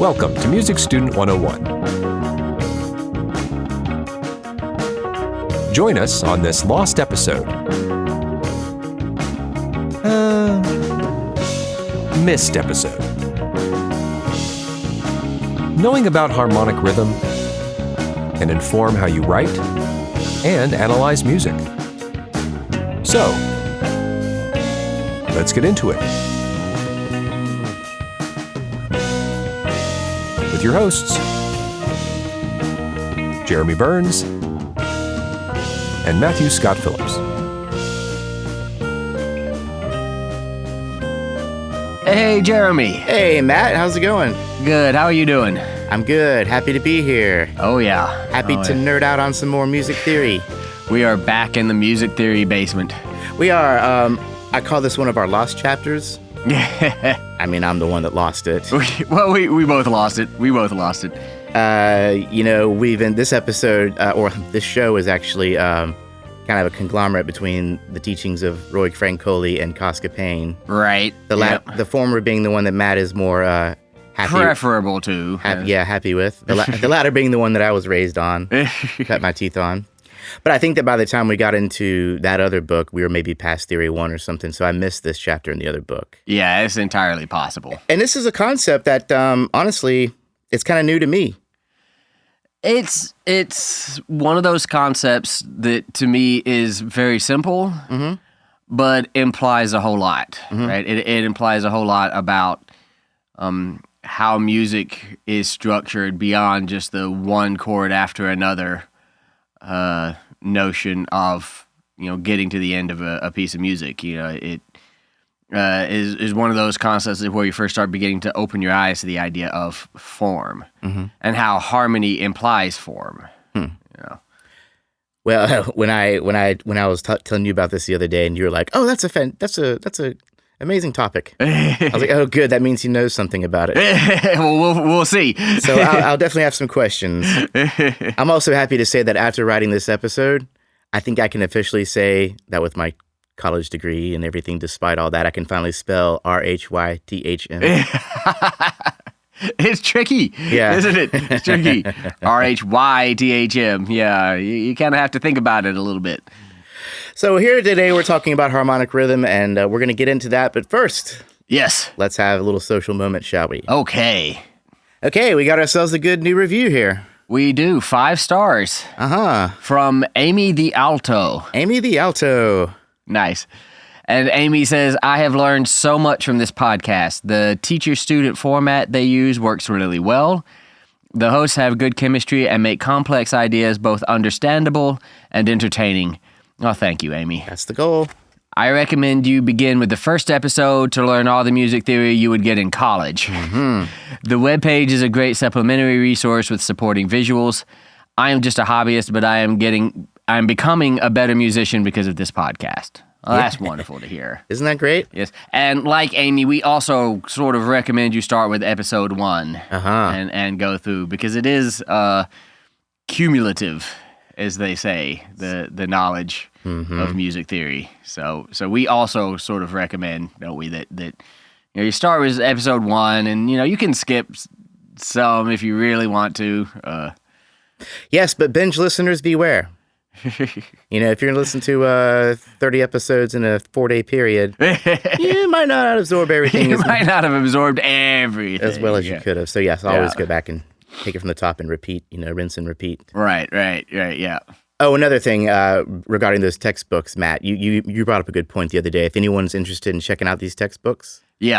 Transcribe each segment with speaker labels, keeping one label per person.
Speaker 1: Welcome to Music Student 101. Join us on this lost episode. Missed episode. Knowing about harmonic rhythm can inform how you write and analyze music. So, let's get into it. With your hosts, Jeremy Burns and Matthew Scott Phillips.
Speaker 2: Hey, Jeremy.
Speaker 3: Hey, Matt. How's it going?
Speaker 2: Good. How are you doing?
Speaker 3: I'm good. Happy to be here.
Speaker 2: Oh, yeah.
Speaker 3: Happy to nerd out on some more music theory.
Speaker 2: We are back in the music theory basement.
Speaker 3: We are. I call this one of our lost chapters. I mean, I'm the one that lost it.
Speaker 2: We both lost it.
Speaker 3: We've in this episode, or this show is actually kind of a conglomerate between the teachings of Roy Francoli and Casca Payne.
Speaker 2: Right.
Speaker 3: The former being the one that Matt is more happy.
Speaker 2: Preferable to.
Speaker 3: Happy with. The latter being the one that I was raised on, cut my teeth on. But I think that by the time we got into that other book, we were maybe past Theory 1 or something, so I missed this chapter in the other book.
Speaker 2: Yeah, it's entirely possible.
Speaker 3: And this is a concept that, honestly, it's kind of new to me.
Speaker 2: It's one of those concepts that, to me, is very simple, but implies a whole lot, right? It implies a whole lot about how music is structured beyond just the one chord after another notion of, getting to the end of a piece of music. It is one of those concepts where you first start beginning to open your eyes to the idea of form and how harmony implies form.
Speaker 3: Well, when I was telling you about this the other day, and you were like, "Oh, that's a amazing topic." I was like, "Oh, good. That means he knows something about it."
Speaker 2: Well, we'll see.
Speaker 3: So I'll definitely have some questions. I'm also happy to say that after writing this episode, I think I can officially say that with my college degree and everything, despite all that, I can finally spell RHYTHM.
Speaker 2: It's tricky, isn't it? It's tricky. RHYTHM. Yeah, you kind of have to think about it a little bit.
Speaker 3: So here today, we're talking about harmonic rhythm, and we're going to get into that. But first,
Speaker 2: yes,
Speaker 3: let's have a little social moment, shall we?
Speaker 2: Okay,
Speaker 3: we got ourselves a good new review here.
Speaker 2: We do. 5 stars. From Amy the Alto.
Speaker 3: Amy the Alto.
Speaker 2: Nice. And Amy says, I have learned so much from this podcast. The teacher-student format they use works really well. The hosts have good chemistry and make complex ideas both understandable and entertaining. Oh, thank you, Amy.
Speaker 3: That's the goal.
Speaker 2: I recommend you begin with the first episode to learn all the music theory you would get in college. The webpage is a great supplementary resource with supporting visuals. I am just a hobbyist, but I'm becoming a better musician because of this podcast. Well, that's wonderful to hear.
Speaker 3: Isn't that great?
Speaker 2: Yes. And like Amy, we also sort of recommend you start with episode 1 and go through, because it is cumulative, as they say, the knowledge of music theory. So we also sort of recommend, don't we, that you start with episode 1, and you can skip some if you really want to.
Speaker 3: Yes, but binge listeners beware. If you're going to listen to 30 episodes in a 4-day period, you might not absorb everything.
Speaker 2: You might not have absorbed everything
Speaker 3: as well as you could have. So yes, always go back and take it from the top and repeat, rinse and repeat.
Speaker 2: Right, yeah.
Speaker 3: Oh, another thing regarding those textbooks, Matt, you brought up a good point the other day. If anyone's interested in checking out these textbooks, you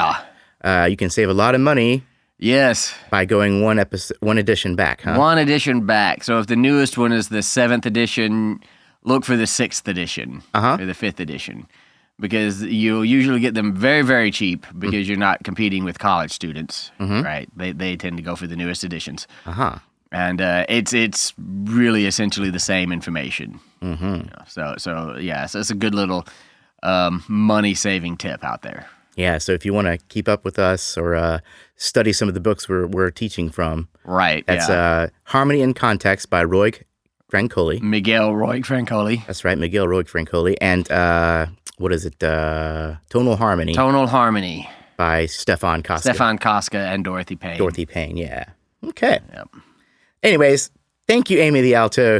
Speaker 3: can save a lot of money.
Speaker 2: Yes.
Speaker 3: By going one edition back, huh?
Speaker 2: One edition back. So if the newest one is the 7th edition, look for the 6th edition or the 5th edition, because you'll usually get them very, very cheap because you're not competing with college students, right? They tend to go for the newest editions. And it's really essentially the same information. So it's a good little money-saving tip out there.
Speaker 3: Yeah, so if you want to keep up with us or study some of the books we're teaching from, that's Harmony in Context by Roy Francoli.
Speaker 2: Miguel Roy Francoli.
Speaker 3: That's right, Miguel Roy Francoli. And what is it? Tonal Harmony.
Speaker 2: Tonal Harmony.
Speaker 3: by Stefan Koska.
Speaker 2: Stefan Koska and Dorothy Payne.
Speaker 3: Dorothy Payne, yeah. Okay.
Speaker 2: Yep.
Speaker 3: Anyways, thank you, Amy the alto.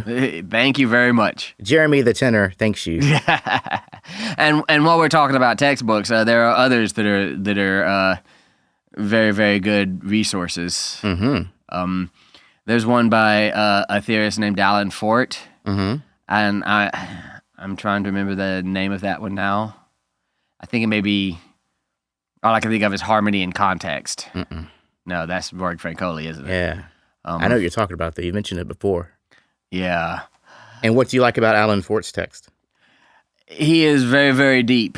Speaker 2: Thank you very much.
Speaker 3: Jeremy the tenor, thanks you.
Speaker 2: And while we're talking about textbooks, there are others that are very, very good resources.
Speaker 3: Mm-hmm.
Speaker 2: There's one by a theorist named Alan Fort,
Speaker 3: Mm-hmm.
Speaker 2: and I'm trying to remember the name of that one now. I think it may be, all I can think of is Harmony in Context.
Speaker 3: Mm-mm.
Speaker 2: No, that's Roy Francoli, isn't it?
Speaker 3: Yeah. I know what you're talking about, though. You mentioned it before.
Speaker 2: Yeah.
Speaker 3: And what do you like about Alan Fort's text?
Speaker 2: He is very, very deep.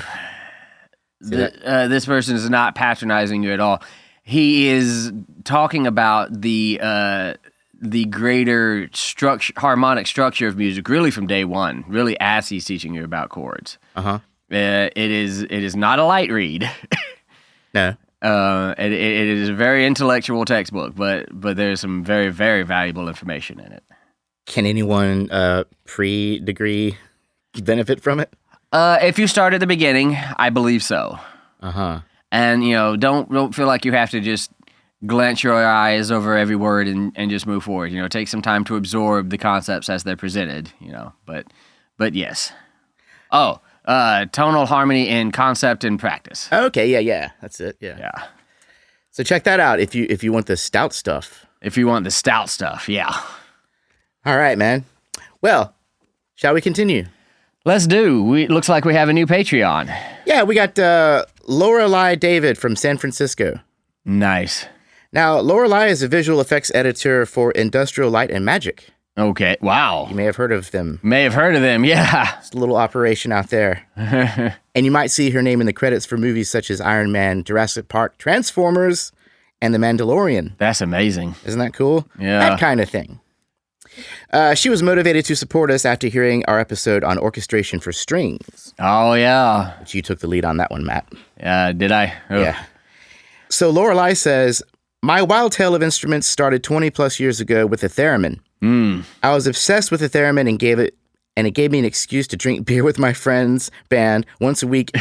Speaker 2: This person is not patronizing you at all. He is talking about the greater harmonic structure of music, really from day one, really as he's teaching you about chords.
Speaker 3: Uh-huh.
Speaker 2: It is not a light read.
Speaker 3: No.
Speaker 2: It is a very intellectual textbook, but there's some very, very valuable information in it.
Speaker 3: Can anyone pre-degree benefit from it?
Speaker 2: If you start at the beginning, I believe so.
Speaker 3: Uh-huh.
Speaker 2: And, don't feel like you have to just glance your eyes over every word and just move forward. Take some time to absorb the concepts as they're presented, but yes. Oh, tonal harmony in concept and practice.
Speaker 3: Okay, yeah. That's it, yeah.
Speaker 2: Yeah.
Speaker 3: So check that out if you want the stout stuff.
Speaker 2: If you want the stout stuff, yeah.
Speaker 3: All right, man. Well, shall we continue?
Speaker 2: Let's do. Looks like we have a new Patreon.
Speaker 3: Yeah, we got Lorelei David from San Francisco.
Speaker 2: Nice.
Speaker 3: Now, Lorelei is a visual effects editor for Industrial Light and Magic.
Speaker 2: Okay, wow.
Speaker 3: You may have heard of them.
Speaker 2: Yeah.
Speaker 3: It's a little operation out there. And you might see her name in the credits for movies such as Iron Man, Jurassic Park, Transformers, and The Mandalorian.
Speaker 2: That's amazing.
Speaker 3: Isn't that cool?
Speaker 2: Yeah.
Speaker 3: That kind of thing. She was motivated to support us after hearing our episode on orchestration for strings.
Speaker 2: Oh, yeah.
Speaker 3: Which you took the lead on that one, Matt.
Speaker 2: Did I? Oh.
Speaker 3: Yeah. So Lorelei says, my wild tale of instruments started 20 plus years ago with the theremin. I was obsessed with the theremin and it gave me an excuse to drink beer with my friends' band once a week.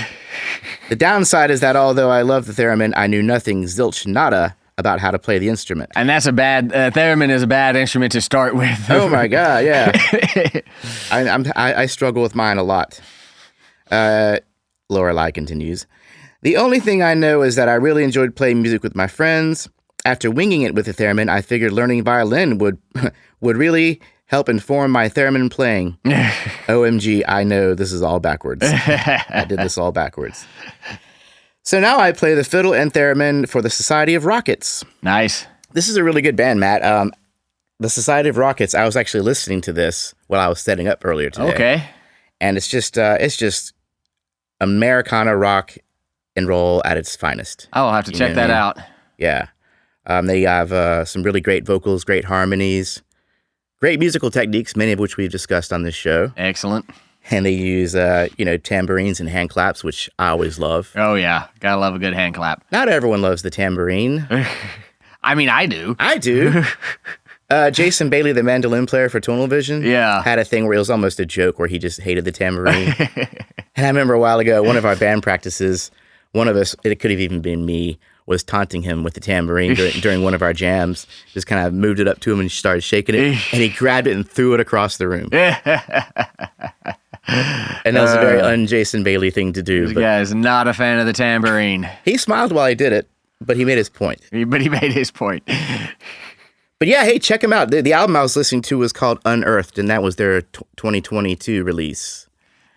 Speaker 3: The downside is that although I love the theremin, I knew nothing, zilch, nada, about how to play the instrument.
Speaker 2: And that's a bad, theremin is a bad instrument to start with.
Speaker 3: Oh my God, yeah. I struggle with mine a lot. Lorelei continues. The only thing I know is that I really enjoyed playing music with my friends. After winging it with the theremin, I figured learning violin would really help inform my theremin playing. OMG, I know this is all backwards. I did this all backwards. So now I play the fiddle and theremin for the Society of Rockets.
Speaker 2: Nice. This
Speaker 3: is a really good band, Matt. The Society of Rockets, I was actually listening to this while I was setting up earlier today.
Speaker 2: Okay.
Speaker 3: And it's just Americana rock and roll at its finest.
Speaker 2: I'll have to check that out.
Speaker 3: Yeah. They have some really great vocals, great harmonies, great musical techniques, many of which we've discussed on this show.
Speaker 2: Excellent.
Speaker 3: And they use, tambourines and hand claps, which I always love.
Speaker 2: Oh, yeah. Gotta love a good hand clap.
Speaker 3: Not everyone loves the tambourine.
Speaker 2: I mean, I do.
Speaker 3: I do. Jason Bailey, the mandolin player for Tonal Vision, had a thing where it was almost a joke where he just hated the tambourine. And I remember a while ago, one of our band practices, one of us, it could have even been me, was taunting him with the tambourine during one of our jams. Just kind of moved it up to him and started shaking it. And he grabbed it and threw it across the room. And that was a very un-Jason Bailey thing to do.
Speaker 2: This guy is not a fan of the tambourine.
Speaker 3: He smiled while he did it, but he made his point.
Speaker 2: But he made his point.
Speaker 3: But yeah, hey, check him out. The album I was listening to was called Unearthed, and that was their 2022 release.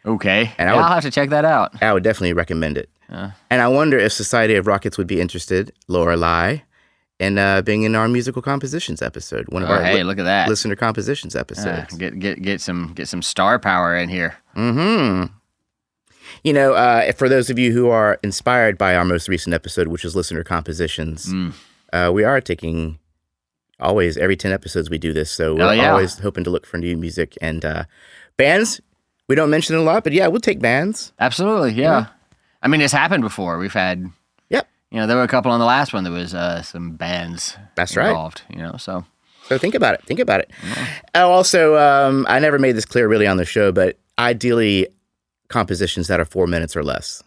Speaker 2: Okay. And I'll have to check that out.
Speaker 3: I would definitely recommend it. And I wonder if Society of Rockets would be interested, Lorelei, in being in our musical compositions episode. One of our
Speaker 2: look at that.
Speaker 3: Listener compositions episodes.
Speaker 2: Get some star power in here.
Speaker 3: Mm-hmm. For those of you who are inspired by our most recent episode, which is Listener Compositions, we are taking always every 10 episodes we do this. So we're always hoping to look for new music and bands. We don't mention it a lot, but yeah, we'll take bands.
Speaker 2: Absolutely, yeah. I mean, it's happened before. We've had, there were a couple on the last one. There was some bands involved, so.
Speaker 3: So think about it. Yeah. Oh, also, I never made this clear really on the show, but ideally compositions that are 4 minutes or less.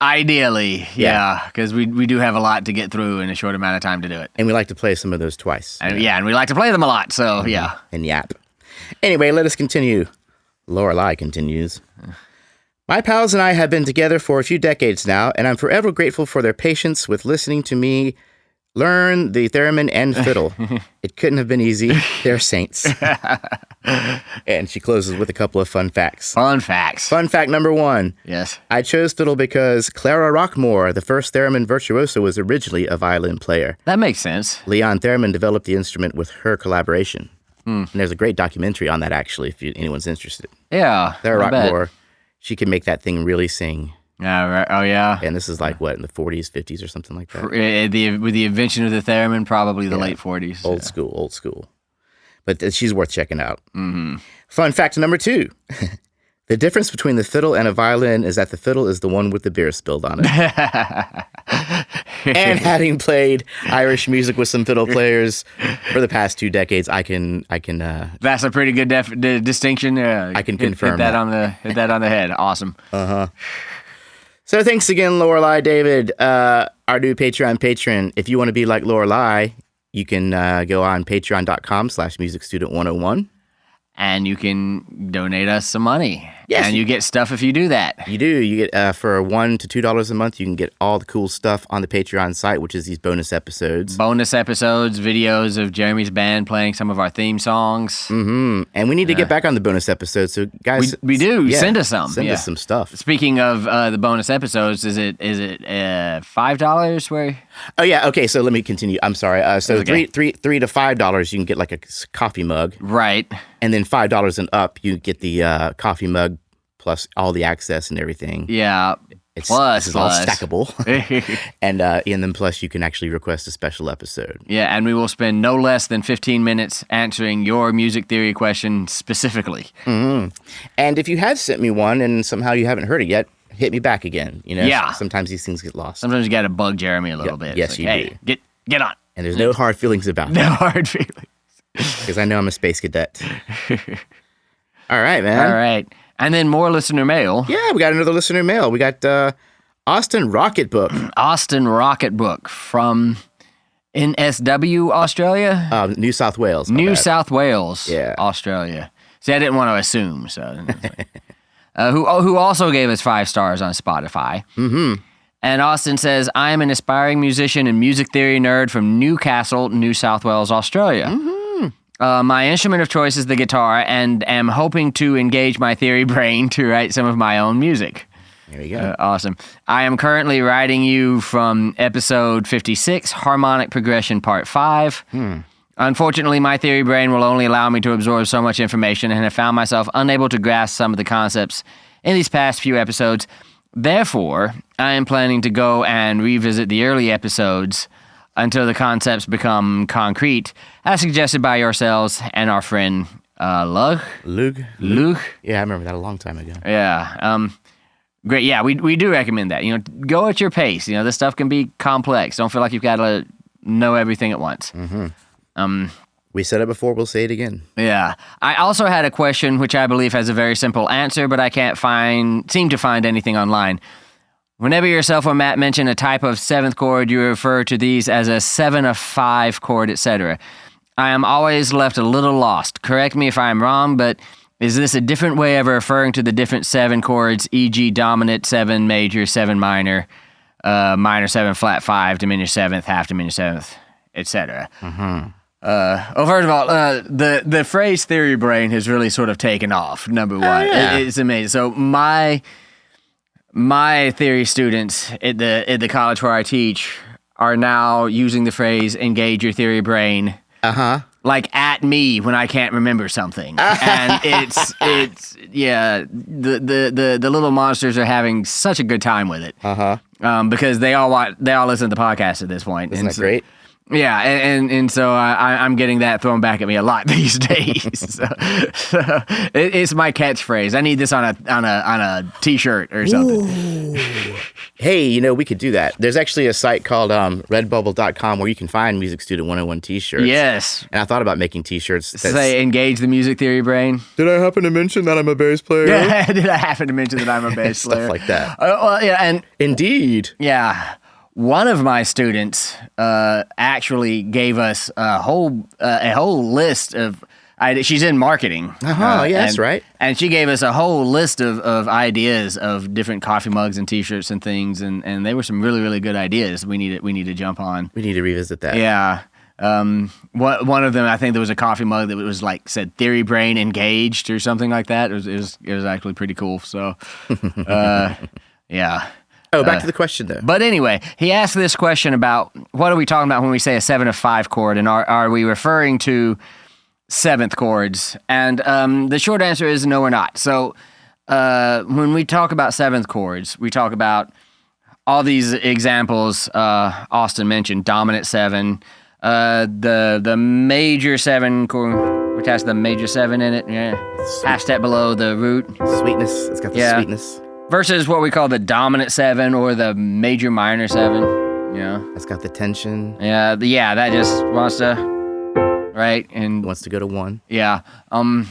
Speaker 2: Ideally, yeah, because we do have a lot to get through in a short amount of time to do it.
Speaker 3: And we like to play some of those twice.
Speaker 2: And we like to play them a lot, so yeah.
Speaker 3: And yap. Anyway, let us continue. Lorelei continues. My pals and I have been together for a few decades now, and I'm forever grateful for their patience with listening to me learn the theremin and fiddle. It couldn't have been easy. They're saints. And she closes with a couple of fun facts.
Speaker 2: Fun facts.
Speaker 3: Fun fact number 1.
Speaker 2: Yes.
Speaker 3: I chose fiddle because Clara Rockmore, the first theremin virtuoso, was originally a violin player.
Speaker 2: That makes sense.
Speaker 3: Leon Theremin developed the instrument with her collaboration. And there's a great documentary on that, actually, if anyone's interested.
Speaker 2: Yeah.
Speaker 3: Clara Rockmore, she can make that thing really sing.
Speaker 2: Yeah, right. Oh, yeah.
Speaker 3: And this is like, what, in the 40s, 50s or something like that?
Speaker 2: With the invention of the theremin, probably the late 40s.
Speaker 3: Old school. But she's worth checking out. Mm-hmm. Fun fact number 2. The difference between the fiddle and a violin is that the fiddle is the one with the beer spilled on it. And having played Irish music with some fiddle players for the past 2 decades, I can.
Speaker 2: That's a pretty good distinction.
Speaker 3: I can confirm
Speaker 2: hit that on the head. Awesome.
Speaker 3: So thanks again, Lorelei David, our new Patreon patron. If you want to be like Lorelei, you can go on patreon.com/musicstudent101.
Speaker 2: And you can donate us some money.
Speaker 3: Yes.
Speaker 2: And you get stuff if you do that.
Speaker 3: You do. You get, for $1 to $2 a month, you can get all the cool stuff on the Patreon site, which is these bonus episodes.
Speaker 2: Bonus episodes, videos of Jeremy's band playing some of our theme songs.
Speaker 3: Mm-hmm. And we need to get back on the bonus episodes. So, guys.
Speaker 2: We do.
Speaker 3: Yeah,
Speaker 2: send us some.
Speaker 3: Send us some stuff.
Speaker 2: Speaking of the bonus episodes, is it $5 where?
Speaker 3: Oh, yeah. Okay. So let me continue. I'm sorry. So
Speaker 2: okay.
Speaker 3: $3 to $5, you can get like a coffee mug.
Speaker 2: Right.
Speaker 3: And then $5 and up, you get the coffee mug plus all the access and everything.
Speaker 2: Yeah.
Speaker 3: It's all stackable. And then plus you can actually request a special episode.
Speaker 2: Yeah, and we will spend no less than 15 minutes answering your music theory question specifically.
Speaker 3: Mm-hmm. And if you have sent me one and somehow you haven't heard it yet, hit me back again.
Speaker 2: Yeah.
Speaker 3: Sometimes these things get lost.
Speaker 2: Sometimes you got to bug Jeremy a little bit.
Speaker 3: Yes, you do.
Speaker 2: Get on.
Speaker 3: And there's no hard feelings about it.
Speaker 2: No hard feelings.
Speaker 3: Because I know I'm a space cadet. All right, man.
Speaker 2: All right. And then more listener mail.
Speaker 3: Yeah, we got another listener mail. We got Austin Rocketbook.
Speaker 2: Austin Rocketbook from NSW, Australia?
Speaker 3: New South Wales.
Speaker 2: New South Wales,
Speaker 3: yeah.
Speaker 2: Australia. See, I didn't want to assume. So, who also gave us 5 stars on Spotify. Mm-hmm. And Austin says, I am an aspiring musician and music theory nerd from Newcastle, New South Wales, Australia. Mm-hmm. My instrument of choice is the guitar, and am hoping to engage my theory brain to write some of my own music.
Speaker 3: There you go.
Speaker 2: Awesome. I am currently writing you from episode 56, Harmonic Progression Part 5. Unfortunately, my theory brain will only allow me to absorb so much information, and have found myself unable to grasp some of the concepts in these past few episodes. Therefore, I am planning to go and revisit the early episodes until the concepts become concrete, as suggested by yourselves and our friend Luke.
Speaker 3: Yeah, I remember that a long time ago.
Speaker 2: Yeah. Great. Yeah, we do recommend that. Go at your pace. This stuff can be complex. Don't feel like you've got to know everything at once. Mm-hmm.
Speaker 3: We said it before, we'll say it again.
Speaker 2: Yeah. I also had a question which I believe has a very simple answer, but I can't seem to find anything online. Whenever yourself or Matt mention a type of 7th chord, you refer to these as a 7 of 5 chord, etc. I am always left a little lost. Correct me if I'm wrong, but is this a different way of referring to the different 7 chords, e.g. dominant 7 major, 7 minor, minor 7 flat 5, diminished 7th, half diminished 7th, etc.? Mm-hmm. First of all, the phrase theory brain has really sort of taken off, number one.
Speaker 3: Oh, yeah.
Speaker 2: It's amazing. So my theory students at the college where I teach are now using the phrase engage your theory brain.
Speaker 3: Uh-huh.
Speaker 2: Like at me when I can't remember something. And it's the little monsters are having such a good time with it. Uh-huh. Because they all listen to the podcast at this point.
Speaker 3: Isn't that great?
Speaker 2: Yeah, and so I'm getting that thrown back at me a lot these days. So it's my catchphrase. I need this on a T-shirt or something.
Speaker 3: Ooh. Hey, we could do that. There's actually a site called redbubble.com where you can find Music Student 101 T-shirts.
Speaker 2: Yes.
Speaker 3: And I thought about making T-shirts.
Speaker 2: Say, engage the music theory brain.
Speaker 3: Did I happen to mention that I'm a bass player?
Speaker 2: Yeah, did I happen to mention that I'm a bass player?
Speaker 3: Stuff like that.
Speaker 2: Well, yeah, and
Speaker 3: Indeed.
Speaker 2: yeah. One of my students actually gave us a whole list of. She's in marketing.
Speaker 3: Yeah, that's right.
Speaker 2: And she gave us a whole list of ideas of different coffee mugs and T-shirts and things, and they were some really, really good ideas. We need to jump on.
Speaker 3: We need to revisit that.
Speaker 2: Yeah. One of them, I think there was a coffee mug that was said "Theory Brain Engaged" or something like that. It was actually pretty cool. So, yeah.
Speaker 3: Oh, back to the question though.
Speaker 2: But anyway, he asked this question about what are we talking about when we say a 7 of 5 chord, and are we referring to seventh chords? And the short answer is no, we're not. So when we talk about seventh chords, we talk about all these examples Austin mentioned: dominant 7, the major 7 chord, which has the major 7 in it, half step below the root.
Speaker 3: Sweetness. It's got the sweetness.
Speaker 2: Versus what we call the dominant 7 or the major minor 7.
Speaker 3: It's got the tension.
Speaker 2: Yeah, that just wants to, right? And
Speaker 3: wants to go to 1.
Speaker 2: Yeah. And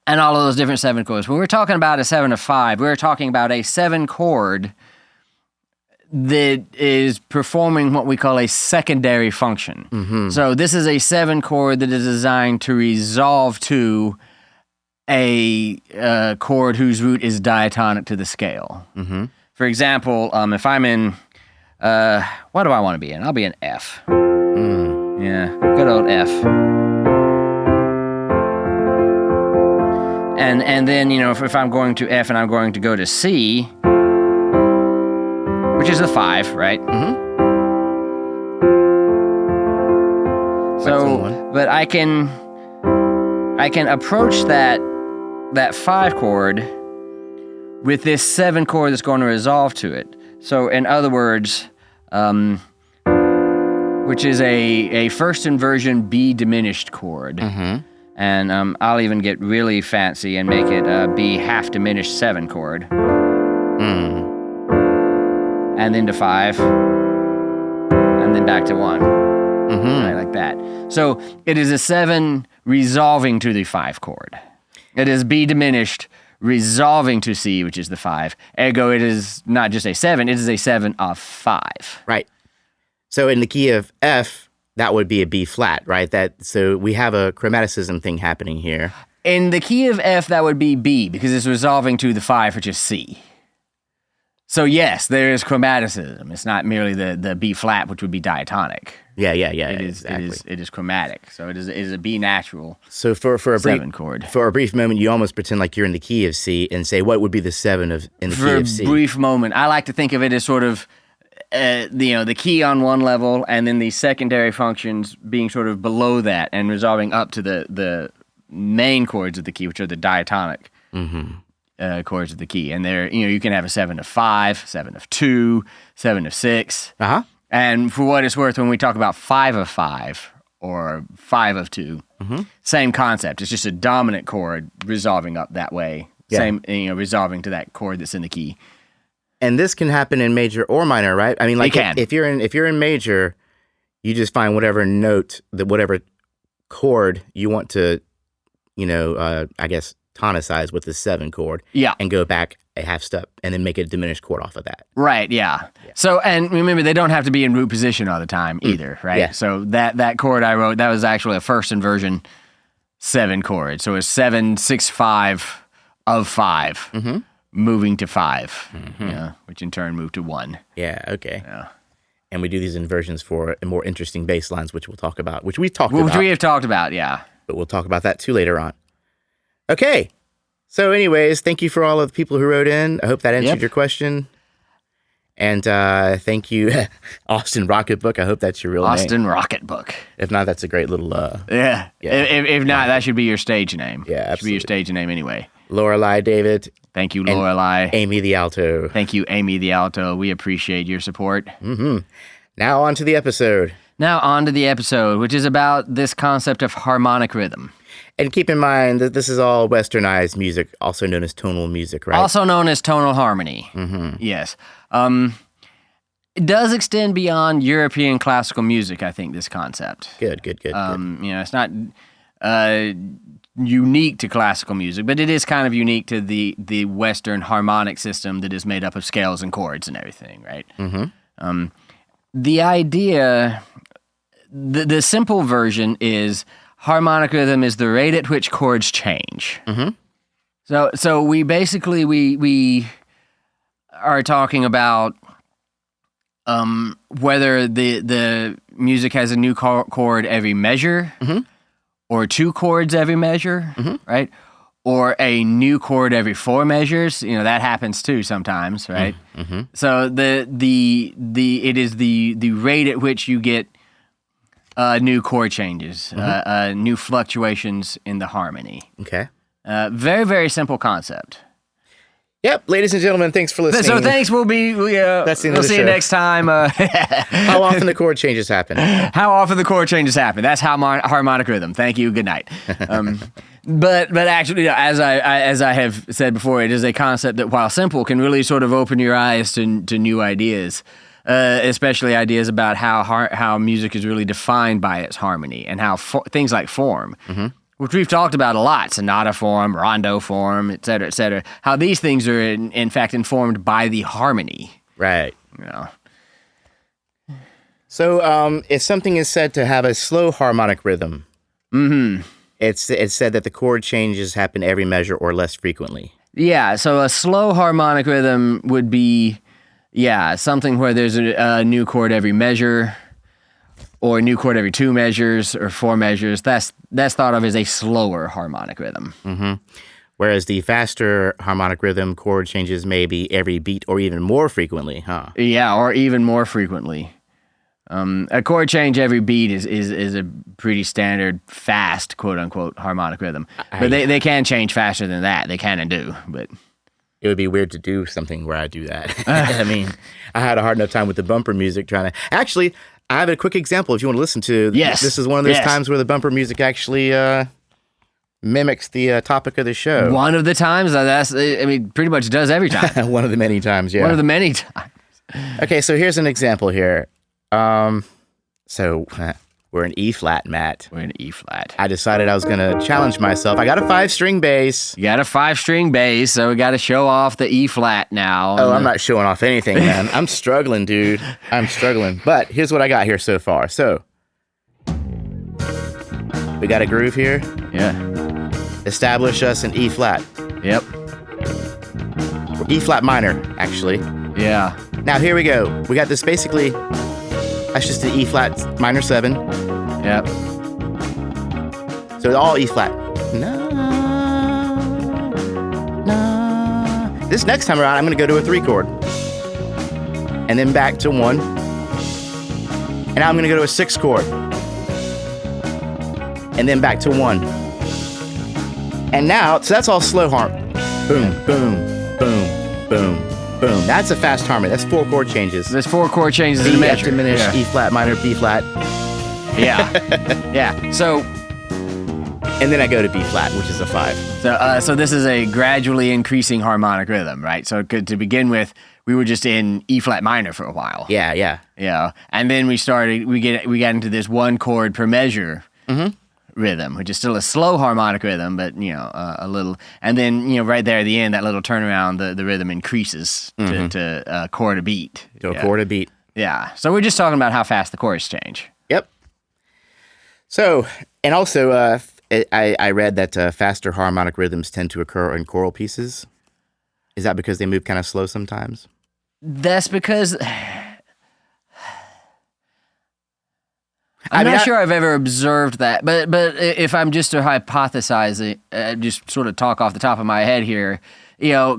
Speaker 2: all of those different 7 chords. When we're talking about a 7 of 5, we're talking about a 7 chord that is performing what we call a secondary function.
Speaker 3: Mm-hmm.
Speaker 2: So this is a 7 chord that is designed to resolve to a chord whose root is diatonic to the scale.
Speaker 3: Mm-hmm.
Speaker 2: For example, if I'm in, what do I want to be in? I'll be in F. Yeah, good old F. And then, if I'm going to F and I'm going to go to C, which is the 5, right?
Speaker 3: Mm-hmm.
Speaker 2: So, but I can approach that 5 chord with this 7 chord that's going to resolve to it. So in other words, which is a first inversion B diminished chord.
Speaker 3: Mm-hmm.
Speaker 2: And I'll even get really fancy and make it a B half diminished 7 chord. And then to 5. And then back to 1. Right, like that. So it is a 7 resolving to the 5 chord. It is B diminished, resolving to C, which is the 5. Ergo, it is not just a 7, it is a 7 of 5.
Speaker 3: Right. So in the key of F, that would be a B flat, right? So we have a chromaticism thing happening here.
Speaker 2: In the key of F, that would be B, because it's resolving to the 5, which is C. So yes, there is chromaticism. It's not merely the B flat, which would be diatonic.
Speaker 3: Yeah.
Speaker 2: Exactly. It is chromatic. So it is a B natural.
Speaker 3: So for a
Speaker 2: 7 chord.
Speaker 3: For a brief moment, you almost pretend like you're in the key of C and say, what would be the 7 in the key of C?
Speaker 2: For a brief moment, I like to think of it as sort of the key on one level, and then the secondary functions being sort of below that and resolving up to the main chords of the key, which are the diatonic. Chords of the key, and there, you can have a 7 of 5, 7 of 2, 7 of 6. And for what it's worth, when we talk about 5 of 5 or 5 of 2, same concept. It's just a dominant chord resolving up that way. Same, resolving to that chord that's in the key.
Speaker 3: And this can happen in major or minor, right? I mean, like
Speaker 2: it can.
Speaker 3: If you're in major, you just find whatever note, whatever chord you want to, I guess, tonicize with the 7 chord.
Speaker 2: Yeah.
Speaker 3: And go back a half step and then make a diminished chord off of that.
Speaker 2: Right, yeah. So, and remember, they don't have to be in root position all the time either, right?
Speaker 3: Yeah.
Speaker 2: So that chord I wrote, that was actually a first inversion 7 chord. So it's 7, 6, 5 of 5, moving to 5, which in turn moved to 1.
Speaker 3: Yeah, okay.
Speaker 2: Yeah.
Speaker 3: And we do these inversions for more interesting bass lines, which we have talked about.
Speaker 2: Which we have talked about, yeah.
Speaker 3: But we'll talk about that too later on. Okay. So anyways, thank you for all of the people who wrote in. I hope that answered your question. And thank you, Austin Rocketbook. I hope that's your real name.
Speaker 2: Austin Rocketbook.
Speaker 3: If not, that's a great little...
Speaker 2: Yeah. If not, that should be your stage name.
Speaker 3: Yeah, absolutely.
Speaker 2: Should be your stage name anyway.
Speaker 3: Lorelei David.
Speaker 2: Thank you, Lorelei.
Speaker 3: Amy the alto.
Speaker 2: Thank you, Amy the alto. We appreciate your support.
Speaker 3: Now on to the episode.
Speaker 2: Now on to the episode, which is about this concept of harmonic rhythm.
Speaker 3: And keep in mind that this is all westernized music, also known as tonal music, right?
Speaker 2: Also known as tonal harmony.
Speaker 3: Mm-hmm.
Speaker 2: Yes. It does extend beyond European classical music, I think, this concept.
Speaker 3: Good.
Speaker 2: It's not unique to classical music, but it is kind of unique to the Western harmonic system that is made up of scales and chords and everything, right?
Speaker 3: Mm-hmm.
Speaker 2: The idea, the simple version is harmonic rhythm is the rate at which chords change.
Speaker 3: Mm-hmm.
Speaker 2: So we basically we are talking about whether the music has a new chord every measure,
Speaker 3: mm-hmm.
Speaker 2: or two chords every measure,
Speaker 3: mm-hmm.
Speaker 2: right? Or a new chord every 4 measures. That happens too sometimes, right?
Speaker 3: Mm-hmm.
Speaker 2: So it is the rate at which you get new chord changes,
Speaker 3: mm-hmm.
Speaker 2: New fluctuations in the harmony.
Speaker 3: Okay.
Speaker 2: Very, very simple concept.
Speaker 3: Yep, ladies and gentlemen, thanks for listening.
Speaker 2: So thanks. We'll see you next time.
Speaker 3: How often the chord changes happen?
Speaker 2: How often the chord changes happen? That's harmonic rhythm. Thank you. Good night. But actually, as I have said before, it is a concept that, while simple, can really sort of open your eyes to new ideas, especially ideas about how music is really defined by its harmony and how things like form. Mm-hmm. Which we've talked about a lot, sonata form, rondo form, et cetera, how these things are in fact informed by the harmony.
Speaker 3: Right.
Speaker 2: Yeah.
Speaker 3: So if something is said to have a slow harmonic rhythm,
Speaker 2: mm-hmm.
Speaker 3: it's said that the chord changes happen every measure or less frequently.
Speaker 2: Yeah, so a slow harmonic rhythm would be, something where there's a new chord every measure, or a new chord every 2 measures or 4 measures. That's thought of as a slower harmonic rhythm.
Speaker 3: Mm-hmm. Whereas the faster harmonic rhythm, chord changes maybe every beat or even more frequently, huh?
Speaker 2: Yeah, or even more frequently. A chord change every beat is a pretty standard fast, quote unquote, harmonic rhythm. But they can change faster than that. They can and do, but
Speaker 3: it would be weird to do something where I do that. I mean, I had a hard enough time with the bumper music trying to... Actually, I have a quick example if you want to listen to.
Speaker 2: Yes.
Speaker 3: This is one of those times where the bumper music actually mimics the topic of the show.
Speaker 2: One of the times? Pretty much does every time.
Speaker 3: One of the many times, yeah.
Speaker 2: One of the many times.
Speaker 3: Okay, so here's an example here. So we're in E flat, Matt.
Speaker 2: We're in E flat.
Speaker 3: I decided I was going to challenge myself. I got a 5-string bass.
Speaker 2: You got a 5-string bass, so we got to show off the E flat now.
Speaker 3: Oh, I'm not showing off anything, man. I'm struggling, dude. I'm struggling. But here's what I got here so far. So we got a groove here.
Speaker 2: Yeah.
Speaker 3: Establish us in E flat.
Speaker 2: Yep.
Speaker 3: E flat minor, actually.
Speaker 2: Yeah.
Speaker 3: Now here we go. We got this basically. That's just the E flat minor 7.
Speaker 2: Yep.
Speaker 3: So it's all E flat. No. This next time around, I'm going to go to a 3 chord. And then back to 1. And now I'm going to go to a 6 chord. And then back to 1. And now, so that's all slow harm. Boom, boom, boom, boom. Boom. That's a fast harmony. That's 4 chord changes.
Speaker 2: There's 4 chord changes in a measure.
Speaker 3: F diminished, E flat minor, B flat.
Speaker 2: Yeah. Yeah. So.
Speaker 3: And then I go to B flat, which is a 5.
Speaker 2: So this is a gradually increasing harmonic rhythm, right? So to begin with, we were just in E flat minor for a while.
Speaker 3: Yeah.
Speaker 2: Yeah. And then we got into this 1 chord per measure. Mm-hmm. Rhythm, which is still a slow harmonic rhythm, but a little, and then right there at the end, that little turnaround, the rhythm increases to a chord a beat.
Speaker 3: To a chord a beat.
Speaker 2: Yeah. So we're just talking about how fast the chords change.
Speaker 3: Yep. So, and also, I read that faster harmonic rhythms tend to occur in choral pieces. Is that because they move kind of slow sometimes?
Speaker 2: That's because. I'm not sure I've ever observed that, but if I'm just to hypothesize it, just sort of talk off the top of my head here,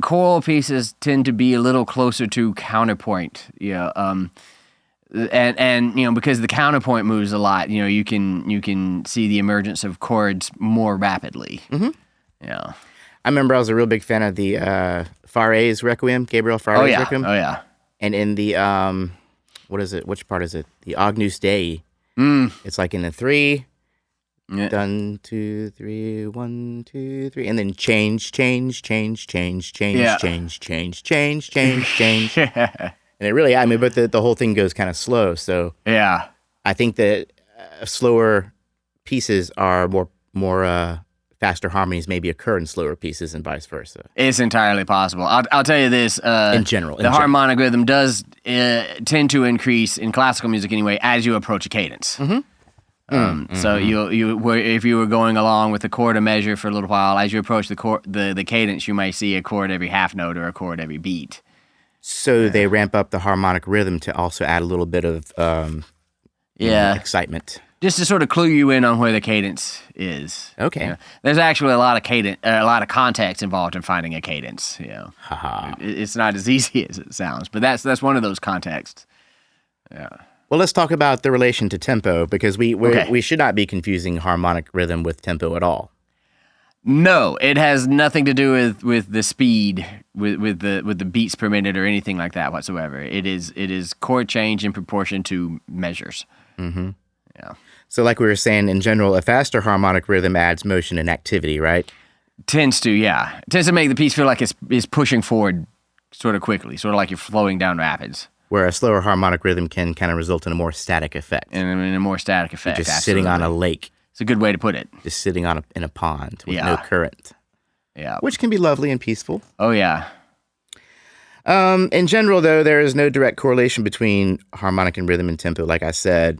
Speaker 2: choral pieces tend to be a little closer to counterpoint, and because the counterpoint moves a lot, you can see the emergence of chords more rapidly. Mm-hmm. Yeah,
Speaker 3: I remember I was a real big fan of the Faré's Requiem, Gabriel Faré's Requiem.
Speaker 2: Oh yeah,
Speaker 3: and in the what is it? Which part is it? The Agnus Dei. It's like in a 3.
Speaker 2: Yeah.
Speaker 3: Done 2, 3, 1, 2, 3, and then change, change, change, change, change,
Speaker 2: Yeah.
Speaker 3: change, change, change, change, change.
Speaker 2: Yeah.
Speaker 3: And it really, I mean, but the whole thing goes kind of slow. So
Speaker 2: Yeah.
Speaker 3: I think that slower pieces are more faster harmonies maybe occur in slower pieces and vice versa.
Speaker 2: It's entirely possible. I'll tell you this.
Speaker 3: In general.
Speaker 2: The harmonic rhythm does tend to increase, in classical music anyway, as you approach a cadence. So if you were going along with the chord a measure for a little while, as you approach the cadence, you might see a chord every half note or a chord every beat.
Speaker 3: So they ramp up the harmonic rhythm to also add a little bit of excitement.
Speaker 2: Just to sort of clue you in on where the cadence is.
Speaker 3: Okay.
Speaker 2: You know, there's actually a lot of context involved in finding a cadence. It's not as easy as it sounds, but that's one of those contexts. Yeah.
Speaker 3: Well, let's talk about the relation to tempo, because we should not be confusing harmonic rhythm with tempo at all.
Speaker 2: No, it has nothing to do with the speed, with the beats per minute or anything like that whatsoever. It is chord change in proportion to measures.
Speaker 3: Mm-hmm.
Speaker 2: Yeah.
Speaker 3: So like we were saying, in general, a faster harmonic rhythm adds motion and activity, right?
Speaker 2: Tends to make the piece feel like it's pushing forward sort of quickly, sort of like you're flowing down rapids.
Speaker 3: Where a slower harmonic rhythm can kind of result in a more static effect.
Speaker 2: In a more static effect.
Speaker 3: You're just sitting on a lake.
Speaker 2: It's a good way to put it.
Speaker 3: Just sitting in a pond with no current.
Speaker 2: Yeah.
Speaker 3: Which can be lovely and peaceful.
Speaker 2: Oh, yeah.
Speaker 3: In general, though, there is no direct correlation between harmonic and rhythm and tempo, like I said.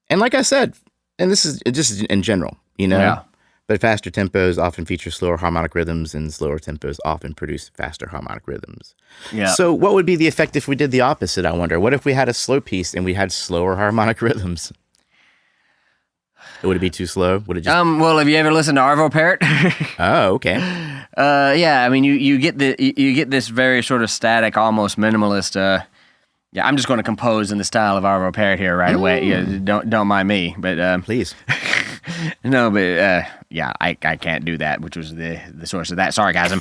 Speaker 3: And this is just in general,
Speaker 2: Yeah.
Speaker 3: But faster tempos often feature slower harmonic rhythms, and slower tempos often produce faster harmonic rhythms.
Speaker 2: Yeah.
Speaker 3: So what would be the effect if we did the opposite, I wonder? What if we had a slow piece and we had slower harmonic rhythms? Would it be too slow? Would it just...
Speaker 2: Well, have you ever listened to Arvo Pärt?
Speaker 3: Oh, okay.
Speaker 2: Yeah, I mean, you get this very sort of static, almost minimalist. Yeah, I'm just going to compose in the style of Arvo Pärt here right away. Yeah, don't mind me, but
Speaker 3: please.
Speaker 2: No, but yeah, I can't do that, which was the source of that sarcasm.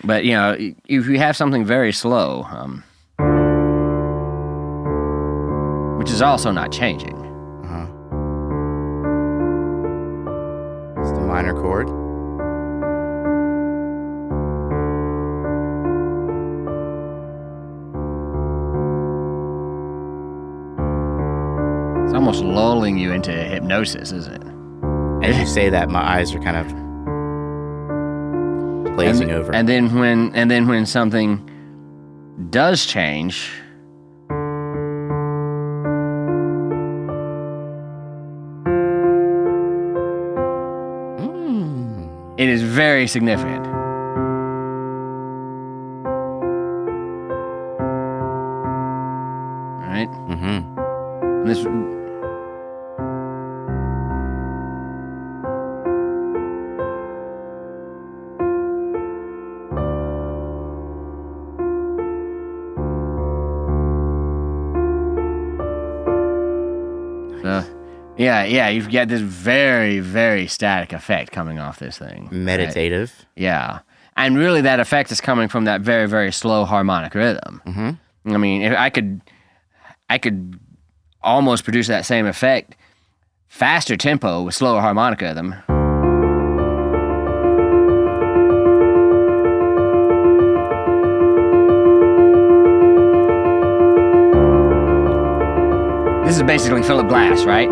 Speaker 2: But if you have something very slow, which is also not changing.
Speaker 3: It's the minor chord.
Speaker 2: It's almost lulling you into hypnosis, isn't it?
Speaker 3: As you say that, my eyes are kind of glazing over.
Speaker 2: And then when something does change, it is very significant. Right? Mm-hmm. This. Yeah, you've got this very, very static effect coming off this thing.
Speaker 3: Meditative.
Speaker 2: Right? Yeah. And really that effect is coming from that very, very slow harmonic rhythm. Mm-hmm. I mean, if I could almost produce that same effect, faster tempo with slower harmonic rhythm. This is basically Philip Glass, right?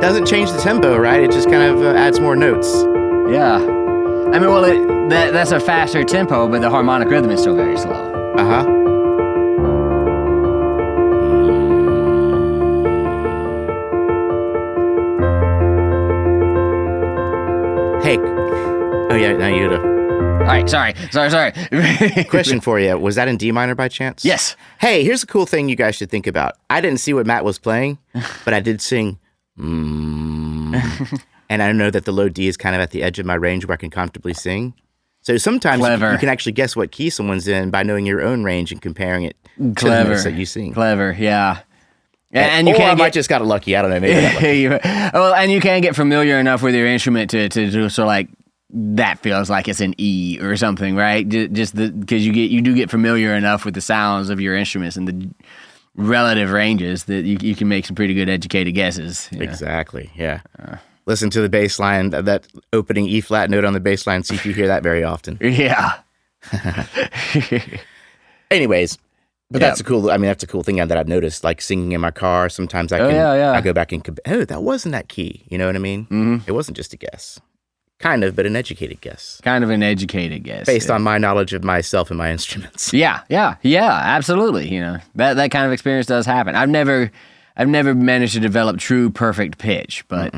Speaker 3: Doesn't change the tempo, right? It just kind of adds more notes.
Speaker 2: Yeah. I mean, well, that's a faster tempo, but the harmonic rhythm is still very slow.
Speaker 3: Uh-huh. Hey. Oh, yeah, now you gotta...
Speaker 2: All right, sorry.
Speaker 3: Question for you. Was that in D minor by chance?
Speaker 2: Yes.
Speaker 3: Hey, here's a cool thing you guys should think about. I didn't see what Matt was playing, but I did sing. And I know that the low D is kind of at the edge of my range where I can comfortably sing. So sometimes you can actually guess what key someone's in by knowing your own range and comparing it to the notes that you sing.
Speaker 2: Clever, yeah.
Speaker 3: And you I might just got lucky. I don't know. Maybe
Speaker 2: well, and you can get familiar enough with your instrument to sort of like, that feels like it's an E or something, right? Just because you do get familiar enough with the sounds of your instruments and relative ranges that you can make some pretty good educated guesses.
Speaker 3: Exactly. Yeah. Listen to the bass line, that opening E flat note on the bass line. See if you hear that very often.
Speaker 2: Yeah.
Speaker 3: Anyways, but that's a cool thing that I've noticed. Like singing in my car, sometimes I go back and that wasn't that key. You know what I mean? Mm-hmm. It wasn't just a guess. Kind of, but an educated guess.
Speaker 2: Kind of an educated guess.
Speaker 3: Based on my knowledge of myself and my instruments.
Speaker 2: Yeah, absolutely. You know, that kind of experience does happen. I've never managed to develop true perfect pitch, but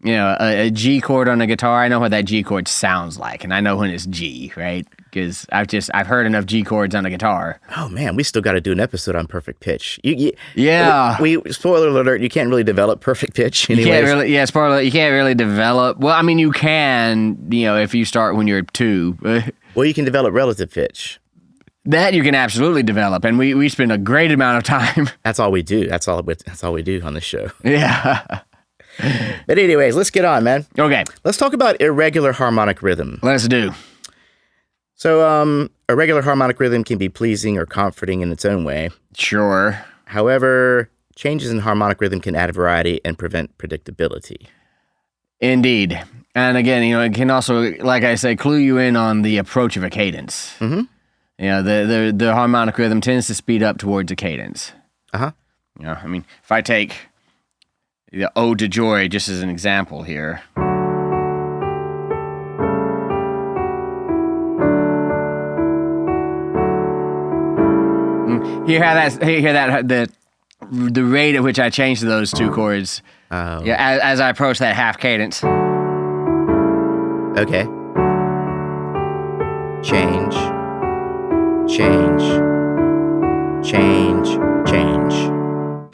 Speaker 2: you know, a G chord on a guitar, I know what that G chord sounds like, and I know when it's G, right? Because I've heard enough G chords on a guitar.
Speaker 3: Oh man, we still got to do an episode on perfect pitch.
Speaker 2: Yeah.
Speaker 3: We spoiler alert, you can't really develop perfect pitch. Anyways.
Speaker 2: Spoiler alert, you can't really develop. Well, I mean, you can, you know, if you start when you're 2.
Speaker 3: Well, you can develop relative pitch.
Speaker 2: That you can absolutely develop, and we spend a great amount of time.
Speaker 3: That's all we do. That's all we do on this show.
Speaker 2: Yeah.
Speaker 3: But anyways, let's get on, man.
Speaker 2: Okay.
Speaker 3: Let's talk about irregular harmonic rhythm.
Speaker 2: Let's do.
Speaker 3: So, a regular harmonic rhythm can be pleasing or comforting in its own way.
Speaker 2: Sure.
Speaker 3: However, changes in harmonic rhythm can add variety and prevent predictability.
Speaker 2: Indeed. And again, you know, it can also, like I say, clue you in on the approach of a cadence. Mm-hmm. You know, the harmonic rhythm tends to speed up towards a cadence.
Speaker 3: Uh-huh.
Speaker 2: You know, I mean, if I take the Ode to Joy just as an example here. You hear that the rate at which I changed those 2 chords.
Speaker 3: Oh.
Speaker 2: Yeah, as I approach that half cadence.
Speaker 3: Okay. Change.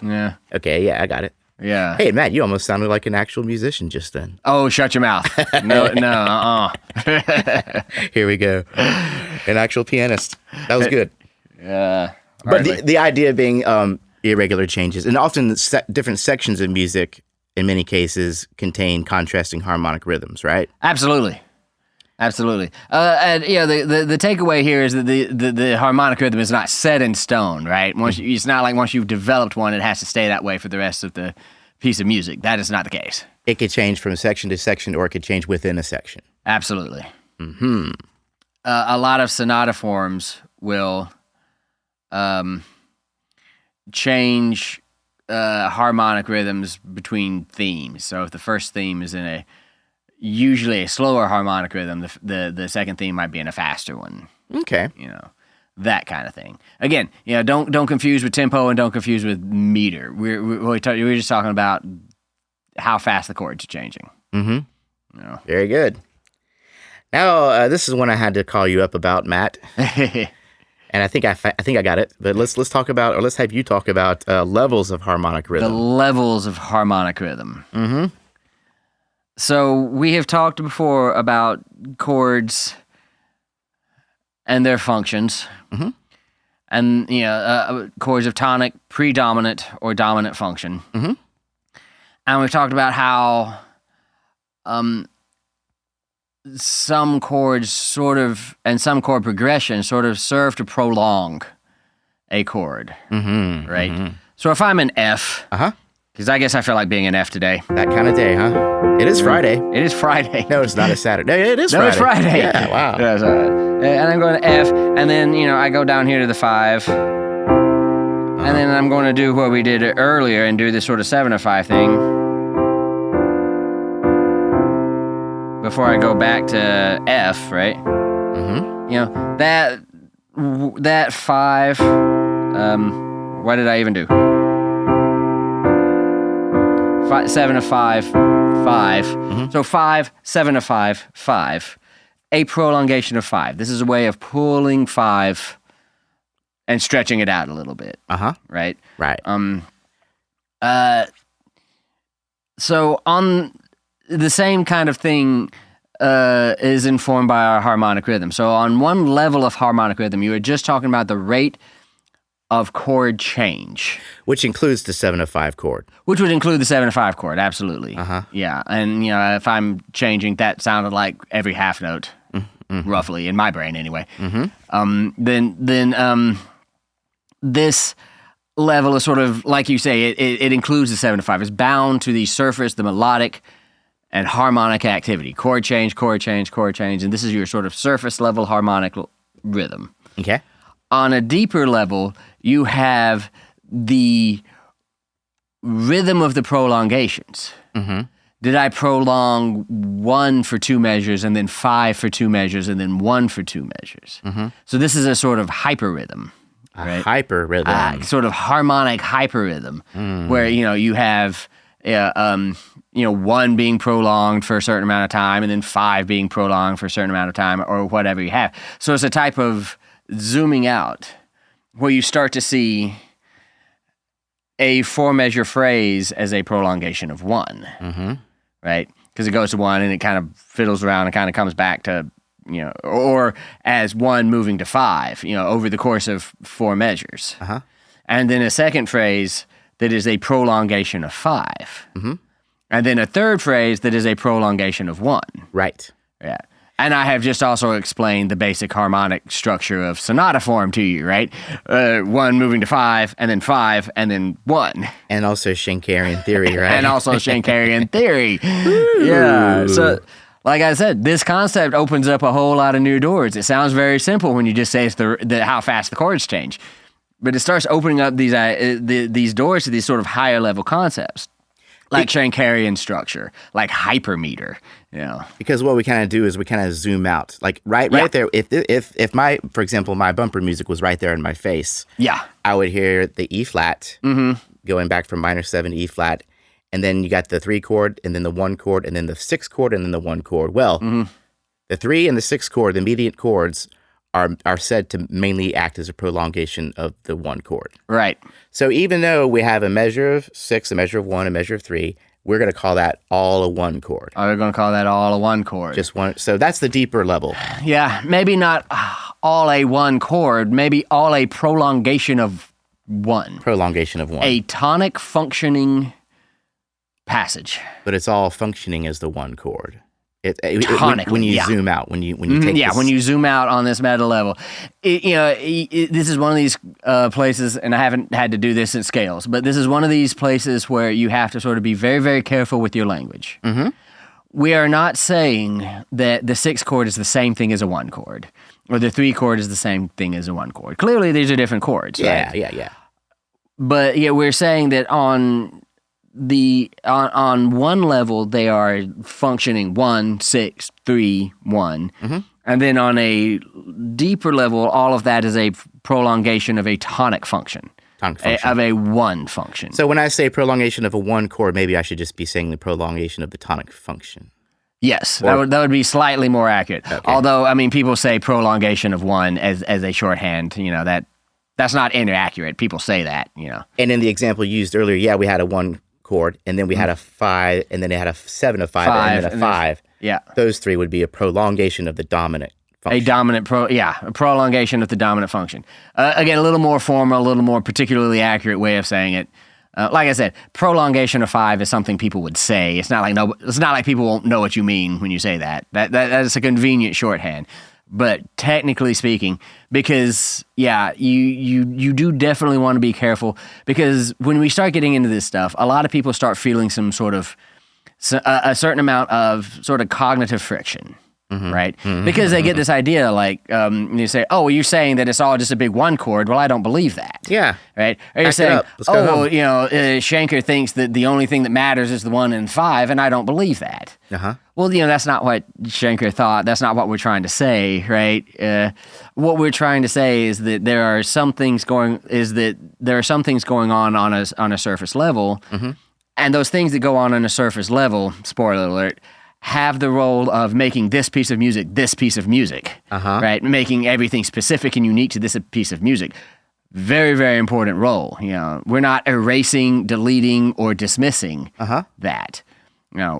Speaker 2: Yeah.
Speaker 3: Okay, yeah, I got it.
Speaker 2: Yeah.
Speaker 3: Hey, Matt, you almost sounded like an actual musician just then.
Speaker 2: Oh, shut your mouth. No.
Speaker 3: Here we go. An actual pianist. That was good.
Speaker 2: Yeah.
Speaker 3: But the idea being irregular changes, and often different sections of music, in many cases, contain contrasting harmonic rhythms, right?
Speaker 2: Absolutely. And you know, the takeaway here is that the harmonic rhythm is not set in stone, right? It's not like once you've developed one, it has to stay that way for the rest of the piece of music. That is not the case.
Speaker 3: It could change from section to section, or it could change within a section.
Speaker 2: Absolutely. Mm-hmm. A lot of sonata forms will change harmonic rhythms between themes. So if the first theme is in usually a slower harmonic rhythm, the second theme might be in a faster one.
Speaker 3: Okay.
Speaker 2: You know, that kind of thing. Again, you know, don't confuse with tempo and don't confuse with meter. We're just talking about how fast the chords are changing. Mm-hmm. You know.
Speaker 3: Very good. Now, this is one I had to call you up about, Matt. And I think I got it. But let's have you talk about levels of harmonic rhythm.
Speaker 2: The levels of harmonic rhythm. Mm-hmm. So we have talked before about chords and their functions, and you know, chords of tonic, predominant, or dominant function. Mm-hmm. And we've talked about how some chords and some chord progressions sort of serve to prolong a chord, right? Mm-hmm. So if I'm an F, because I guess I feel like being an F today.
Speaker 3: That kind of day, huh? It is Friday.
Speaker 2: It is Friday.
Speaker 3: No, it's not a Saturday. No, it is Friday.
Speaker 2: No, it's Friday.
Speaker 3: Yeah, wow.
Speaker 2: That's all right. And I'm going to F, and then, you know, I go down here to the 5, and then I'm going to do what we did earlier and do this sort of 7 of 5 thing before I go back to F, right? Mm-hmm. You know, that 5, what did I even do? 7 of 5, 5. Mm-hmm. So 5, 7 of 5, 5. A prolongation of 5. This is a way of pulling 5 and stretching it out a little bit. Right?
Speaker 3: Right.
Speaker 2: So on the same kind of thing is informed by our harmonic rhythm. So on one level of harmonic rhythm, you were just talking about the rate of chord change.
Speaker 3: Which includes the 7 of 5 chord.
Speaker 2: Which would include the 7 of 5 chord, absolutely. Yeah, and you know, if I'm changing, that sounded like every half note, roughly, in my brain anyway. Then this level is sort of, like you say, it includes the 7 to 5. It's bound to the surface, the melodic, and harmonic activity. Chord change, chord change, chord change, and this is your sort of surface level harmonic rhythm.
Speaker 3: Okay.
Speaker 2: On a deeper level, you have the rhythm of the prolongations.
Speaker 3: Mm-hmm.
Speaker 2: Did I prolong 1 for 2 measures, and then 5 for 2 measures, and then 1 for 2 measures?
Speaker 3: Mm-hmm.
Speaker 2: So this is a sort of hyperrhythm.
Speaker 3: A hyperrhythm.
Speaker 2: Sort of harmonic hyperrhythm, where, you have, 1 being prolonged for a certain amount of time, and then 5 being prolonged for a certain amount of time, or whatever you have. So it's a type of zooming out where you start to see a 4-measure phrase as a prolongation of 1, right? Because it goes to 1 and it kind of fiddles around and kind of comes back to, or as 1 moving to 5, over the course of 4 measures.
Speaker 3: Uh-huh.
Speaker 2: And then a second phrase that is a prolongation of 5.
Speaker 3: Mm-hmm.
Speaker 2: And then a third phrase that is a prolongation of 1.
Speaker 3: Right.
Speaker 2: Yeah. And I have just also explained the basic harmonic structure of sonata form to you, right? 1 moving to 5, and then 5, and then 1.
Speaker 3: And also Schenkerian theory, right?
Speaker 2: And also Schenkerian theory. Yeah. So, like I said, this concept opens up a whole lot of new doors. It sounds very simple when you just say it's how fast the chords change. But it starts opening up these doors to these sort of higher level concepts. Like Schenkerian structure, like hypermeter,
Speaker 3: Because what we kind of do is we kind of zoom out, like right there. If for example, my bumper music was right there in my face, I would hear the E flat going back from minor 7 to E flat, and then you got the 3 chord, and then the 1 chord, and then the 6 chord, and then the 1 chord. Well, the 3 and the 6 chord, the immediate chords, are said to mainly act as a prolongation of the 1 chord.
Speaker 2: Right.
Speaker 3: So even though we have a measure of 6, a measure of 1, a measure of 3, we're going to call that all a 1 chord.
Speaker 2: We're going to call that all a 1 chord.
Speaker 3: Just one. So that's the deeper level.
Speaker 2: Yeah, maybe not all a 1 chord, maybe all a prolongation of 1.
Speaker 3: Prolongation of 1.
Speaker 2: A tonic functioning passage.
Speaker 3: But it's all functioning as the 1 chord.
Speaker 2: Tonically,
Speaker 3: when you zoom out, when you take this.
Speaker 2: When you zoom out on this meta level, this is one of these places, and I haven't had to do this in scales, but this is one of these places where you have to sort of be very, very careful with your language. Mm-hmm. We are not saying that the 6 chord is the same thing as a 1 chord, or the 3 chord is the same thing as a 1 chord. Clearly, these are different chords.
Speaker 3: Yeah.
Speaker 2: But we're saying that on one level they are functioning 1, 6, 3, 1, and then on a deeper level, all of that is a prolongation of a tonic function, of a 1 function.
Speaker 3: So when I say prolongation of a 1 chord, maybe I should just be saying the prolongation of the tonic function.
Speaker 2: Yes, that would be slightly more accurate. Okay. Although, I mean, people say prolongation of 1 as a shorthand. That's not inaccurate. People say that.
Speaker 3: And in the example used earlier, we had a 1 chord, and then we had a 5, and then they had a 7 of 5, and then a 5.
Speaker 2: Yeah.
Speaker 3: Those 3 would be a prolongation of the dominant function.
Speaker 2: A prolongation of the dominant function. Again, a little more formal, a little more particularly accurate way of saying it. Like I said, prolongation of 5 is something people would say. It's not like people won't know what you mean when you say that. That is a convenient shorthand. But technically speaking, because you do definitely want to be careful, because when we start getting into this stuff, a lot of people start feeling some sort of a certain amount of sort of cognitive friction. Right? Because they get this idea like, you say, oh, well, you're saying that it's all just a big 1 chord. Well, I don't believe that.
Speaker 3: Yeah.
Speaker 2: Right? Or you're saying, Schenker thinks that the only thing that matters is the 1 and 5, and I don't believe that.
Speaker 3: Uh-huh.
Speaker 2: Well, that's not what Schenker thought. That's not what we're trying to say, right? What we're trying to say is that there are some things going on a surface level, and those things that go on a surface level, spoiler alert, have the role of making this piece of music, right? Making everything specific and unique to this piece of music. Very, very important role. We're not erasing, deleting, or dismissing that.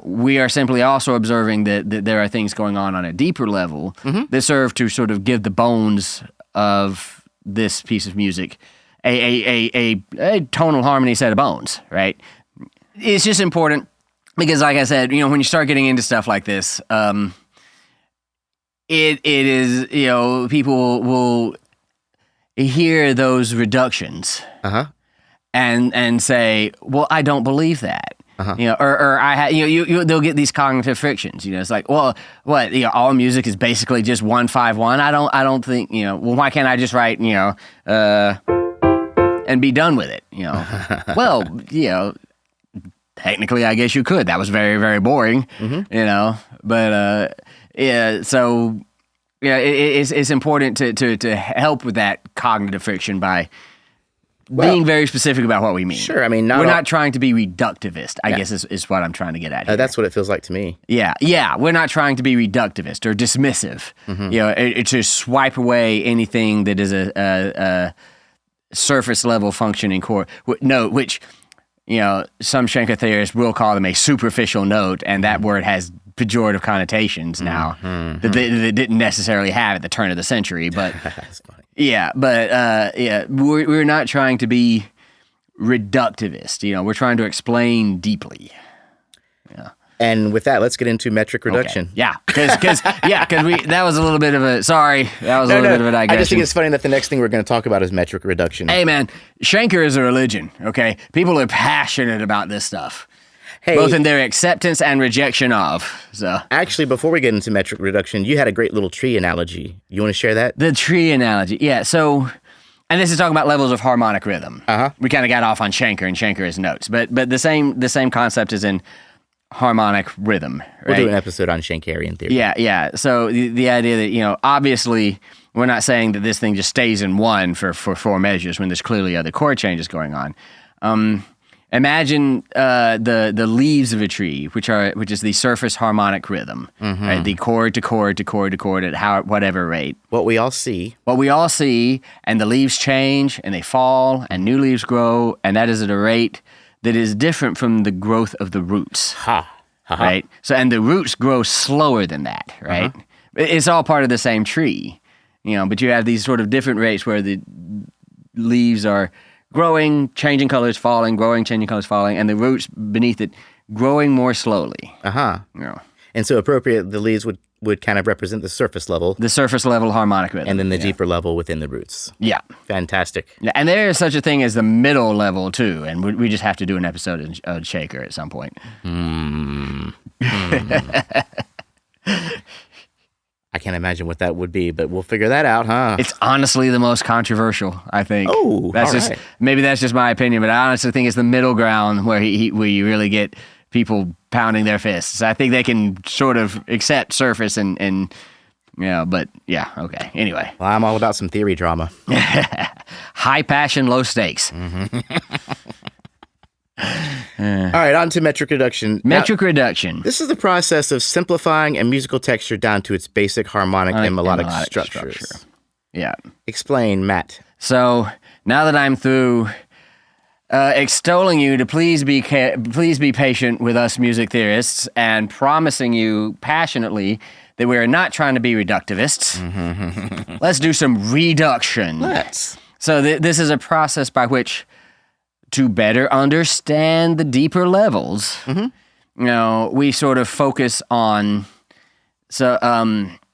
Speaker 2: We are simply also observing that there are things going on a deeper level that serve to sort of give the bones of this piece of music a tonal harmony set of bones, right? It's just important. Because, like I said, when you start getting into stuff like this, it is, people will hear those reductions and say, well, I don't believe that. They'll get these cognitive frictions. It's like, well, what? All music is basically just 1-5-1. I don't think. Well, why can't I just write, and be done with it? Well, technically, I guess you could. That was very, very boring. But So it's important to help with that cognitive friction by being very specific about what we mean.
Speaker 3: Sure, I mean,
Speaker 2: we're not trying to be reductivist, I guess is what I'm trying to get at here.
Speaker 3: That's what it feels like to me.
Speaker 2: Yeah, we're not trying to be reductivist or dismissive. To swipe away anything that is a surface level functioning chord note, which some Schenker theorists will call them a superficial note, and that word has pejorative connotations now that they didn't necessarily have at the turn of the century, but.
Speaker 3: That's funny.
Speaker 2: We're not trying to be reductivist. We're trying to explain deeply. Yeah.
Speaker 3: And with that, let's get into metric reduction.
Speaker 2: Okay. Yeah, because that was a little bit of a bit of a digression.
Speaker 3: I just think it's funny that the next thing we're going to talk about is metric reduction.
Speaker 2: Hey man, Schenker is a religion. Okay, people are passionate about this stuff. Both in their acceptance and rejection of. So
Speaker 3: actually, before we get into metric reduction, you had a great little tree analogy. You want to share that?
Speaker 2: The tree analogy, yeah. So, and this is talking about levels of harmonic rhythm. We kind of got off on Schenker and Schenker's notes, but the same concept is in harmonic rhythm. Right?
Speaker 3: We'll do an episode on Schenkerian theory.
Speaker 2: Yeah. So the idea that obviously we're not saying that this thing just stays in one for 4 measures when there's clearly other chord changes going on. Imagine the leaves of a tree, which is the surface harmonic rhythm, right? The chord to chord to chord to chord at whatever rate.
Speaker 3: What we all see,
Speaker 2: and the leaves change and they fall and new leaves grow, and that is at a rate that is different from the growth of the roots, right? So, and the roots grow slower than that, right? It's all part of the same tree, but you have these sort of different rates where the leaves are growing, changing colors, falling, growing, changing colors, falling, and the roots beneath it growing more slowly.
Speaker 3: And so appropriate, the leaves would kind of represent the surface level.
Speaker 2: The surface level harmonic rhythm.
Speaker 3: And then the deeper level within the roots.
Speaker 2: Yeah.
Speaker 3: Fantastic.
Speaker 2: Yeah, and there is such a thing as the middle level, too, and we just have to do an episode of Shaker at some point.
Speaker 3: I can't imagine what that would be, but we'll figure that out, huh?
Speaker 2: It's honestly the most controversial, I think.
Speaker 3: Oh,
Speaker 2: maybe that's just my opinion, but I honestly think it's the middle ground where where you really get people pounding their fists. I think they can sort of accept surface and but yeah, okay. Anyway.
Speaker 3: Well, I'm all about some theory drama.
Speaker 2: High passion, low stakes.
Speaker 3: All right, on to metric reduction.
Speaker 2: Metric reduction.
Speaker 3: This is the process of simplifying a musical texture down to its basic harmonic and melodic structures.
Speaker 2: Yeah.
Speaker 3: Explain, Matt.
Speaker 2: So now that I'm through extolling you to please be patient with us music theorists and promising you passionately that we are not trying to be reductivists, let's do some reduction.
Speaker 3: Let's.
Speaker 2: So this is a process by which, to better understand the deeper levels, we sort of focus on.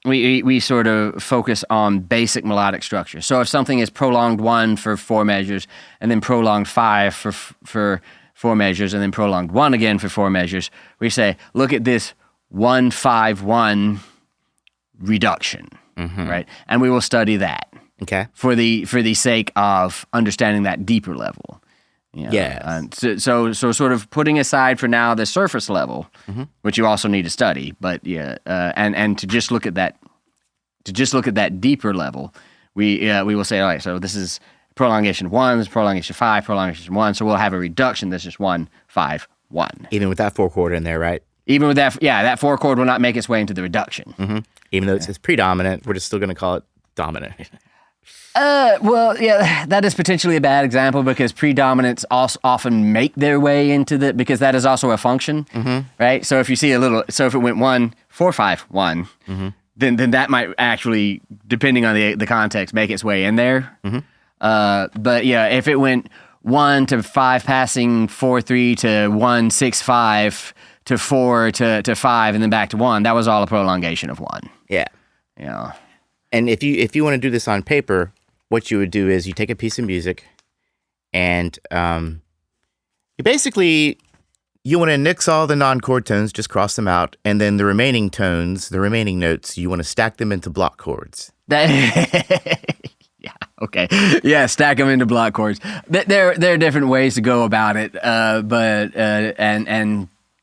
Speaker 2: We sort of focus on basic melodic structure. So if something is prolonged 1 for 4 measures, and then prolonged 5 for 4 measures, and then prolonged 1 again for 4 measures, we say, look at this 1-5-1 reduction, right? And we will study that.
Speaker 3: Okay.
Speaker 2: For the sake of understanding that deeper level. So sort of putting aside for now the surface level, which you also need to study, but and to just look at that, deeper level, we will say, all right, so this is prolongation 1, this is prolongation 5, prolongation 1, so we'll have a reduction. This is 1-5-1.
Speaker 3: Even with that 4 chord in there, right?
Speaker 2: Even with that, that 4 chord will not make its way into the reduction.
Speaker 3: Even though it says predominant, we're just still going to call it dominant.
Speaker 2: That is potentially a bad example because predominants also often make their way into because that is also a function, right? So if you see if it went 1-4-5-1, then that might actually, depending on the context, make its way in there. But yeah, if it went 1 to 5 passing 4-3 to 1-6-5 to 4 to 5 and then back to 1, that was all a prolongation of 1.
Speaker 3: Yeah.
Speaker 2: Yeah.
Speaker 3: And if you want to do this on paper, what you would do is you take a piece of music And you basically, you want to nix all the non-chord tones, just cross them out. And then the remaining tones, the remaining notes, you want to stack them into block chords.
Speaker 2: Yeah. Okay. Yeah. Stack them into block chords. There are different ways to go about it. But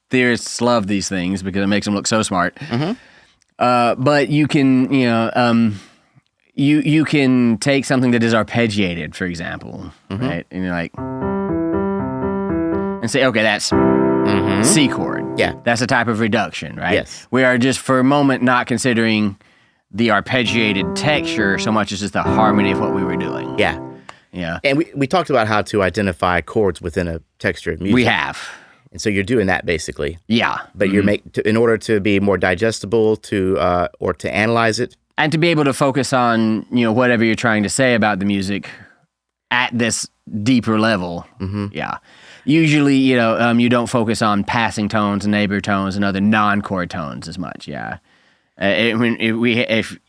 Speaker 2: theorists love these things because it makes them look so smart. But you can, you can take something that is arpeggiated, for example, right? And you're like, and say, okay, that's C chord.
Speaker 3: Yeah.
Speaker 2: That's a type of reduction, right?
Speaker 3: Yes.
Speaker 2: We are just for a moment not considering the arpeggiated texture so much as just the harmony of what we were doing.
Speaker 3: Yeah.
Speaker 2: Yeah.
Speaker 3: And we talked about how to identify chords within a texture of music.
Speaker 2: We have.
Speaker 3: And so you're doing that basically.
Speaker 2: Yeah.
Speaker 3: But you're in order to be more digestible or to analyze it.
Speaker 2: And to be able to focus on, whatever you're trying to say about the music at this deeper level. Yeah. Usually, you don't focus on passing tones and neighbor tones and other non-chord tones as much. Yeah. If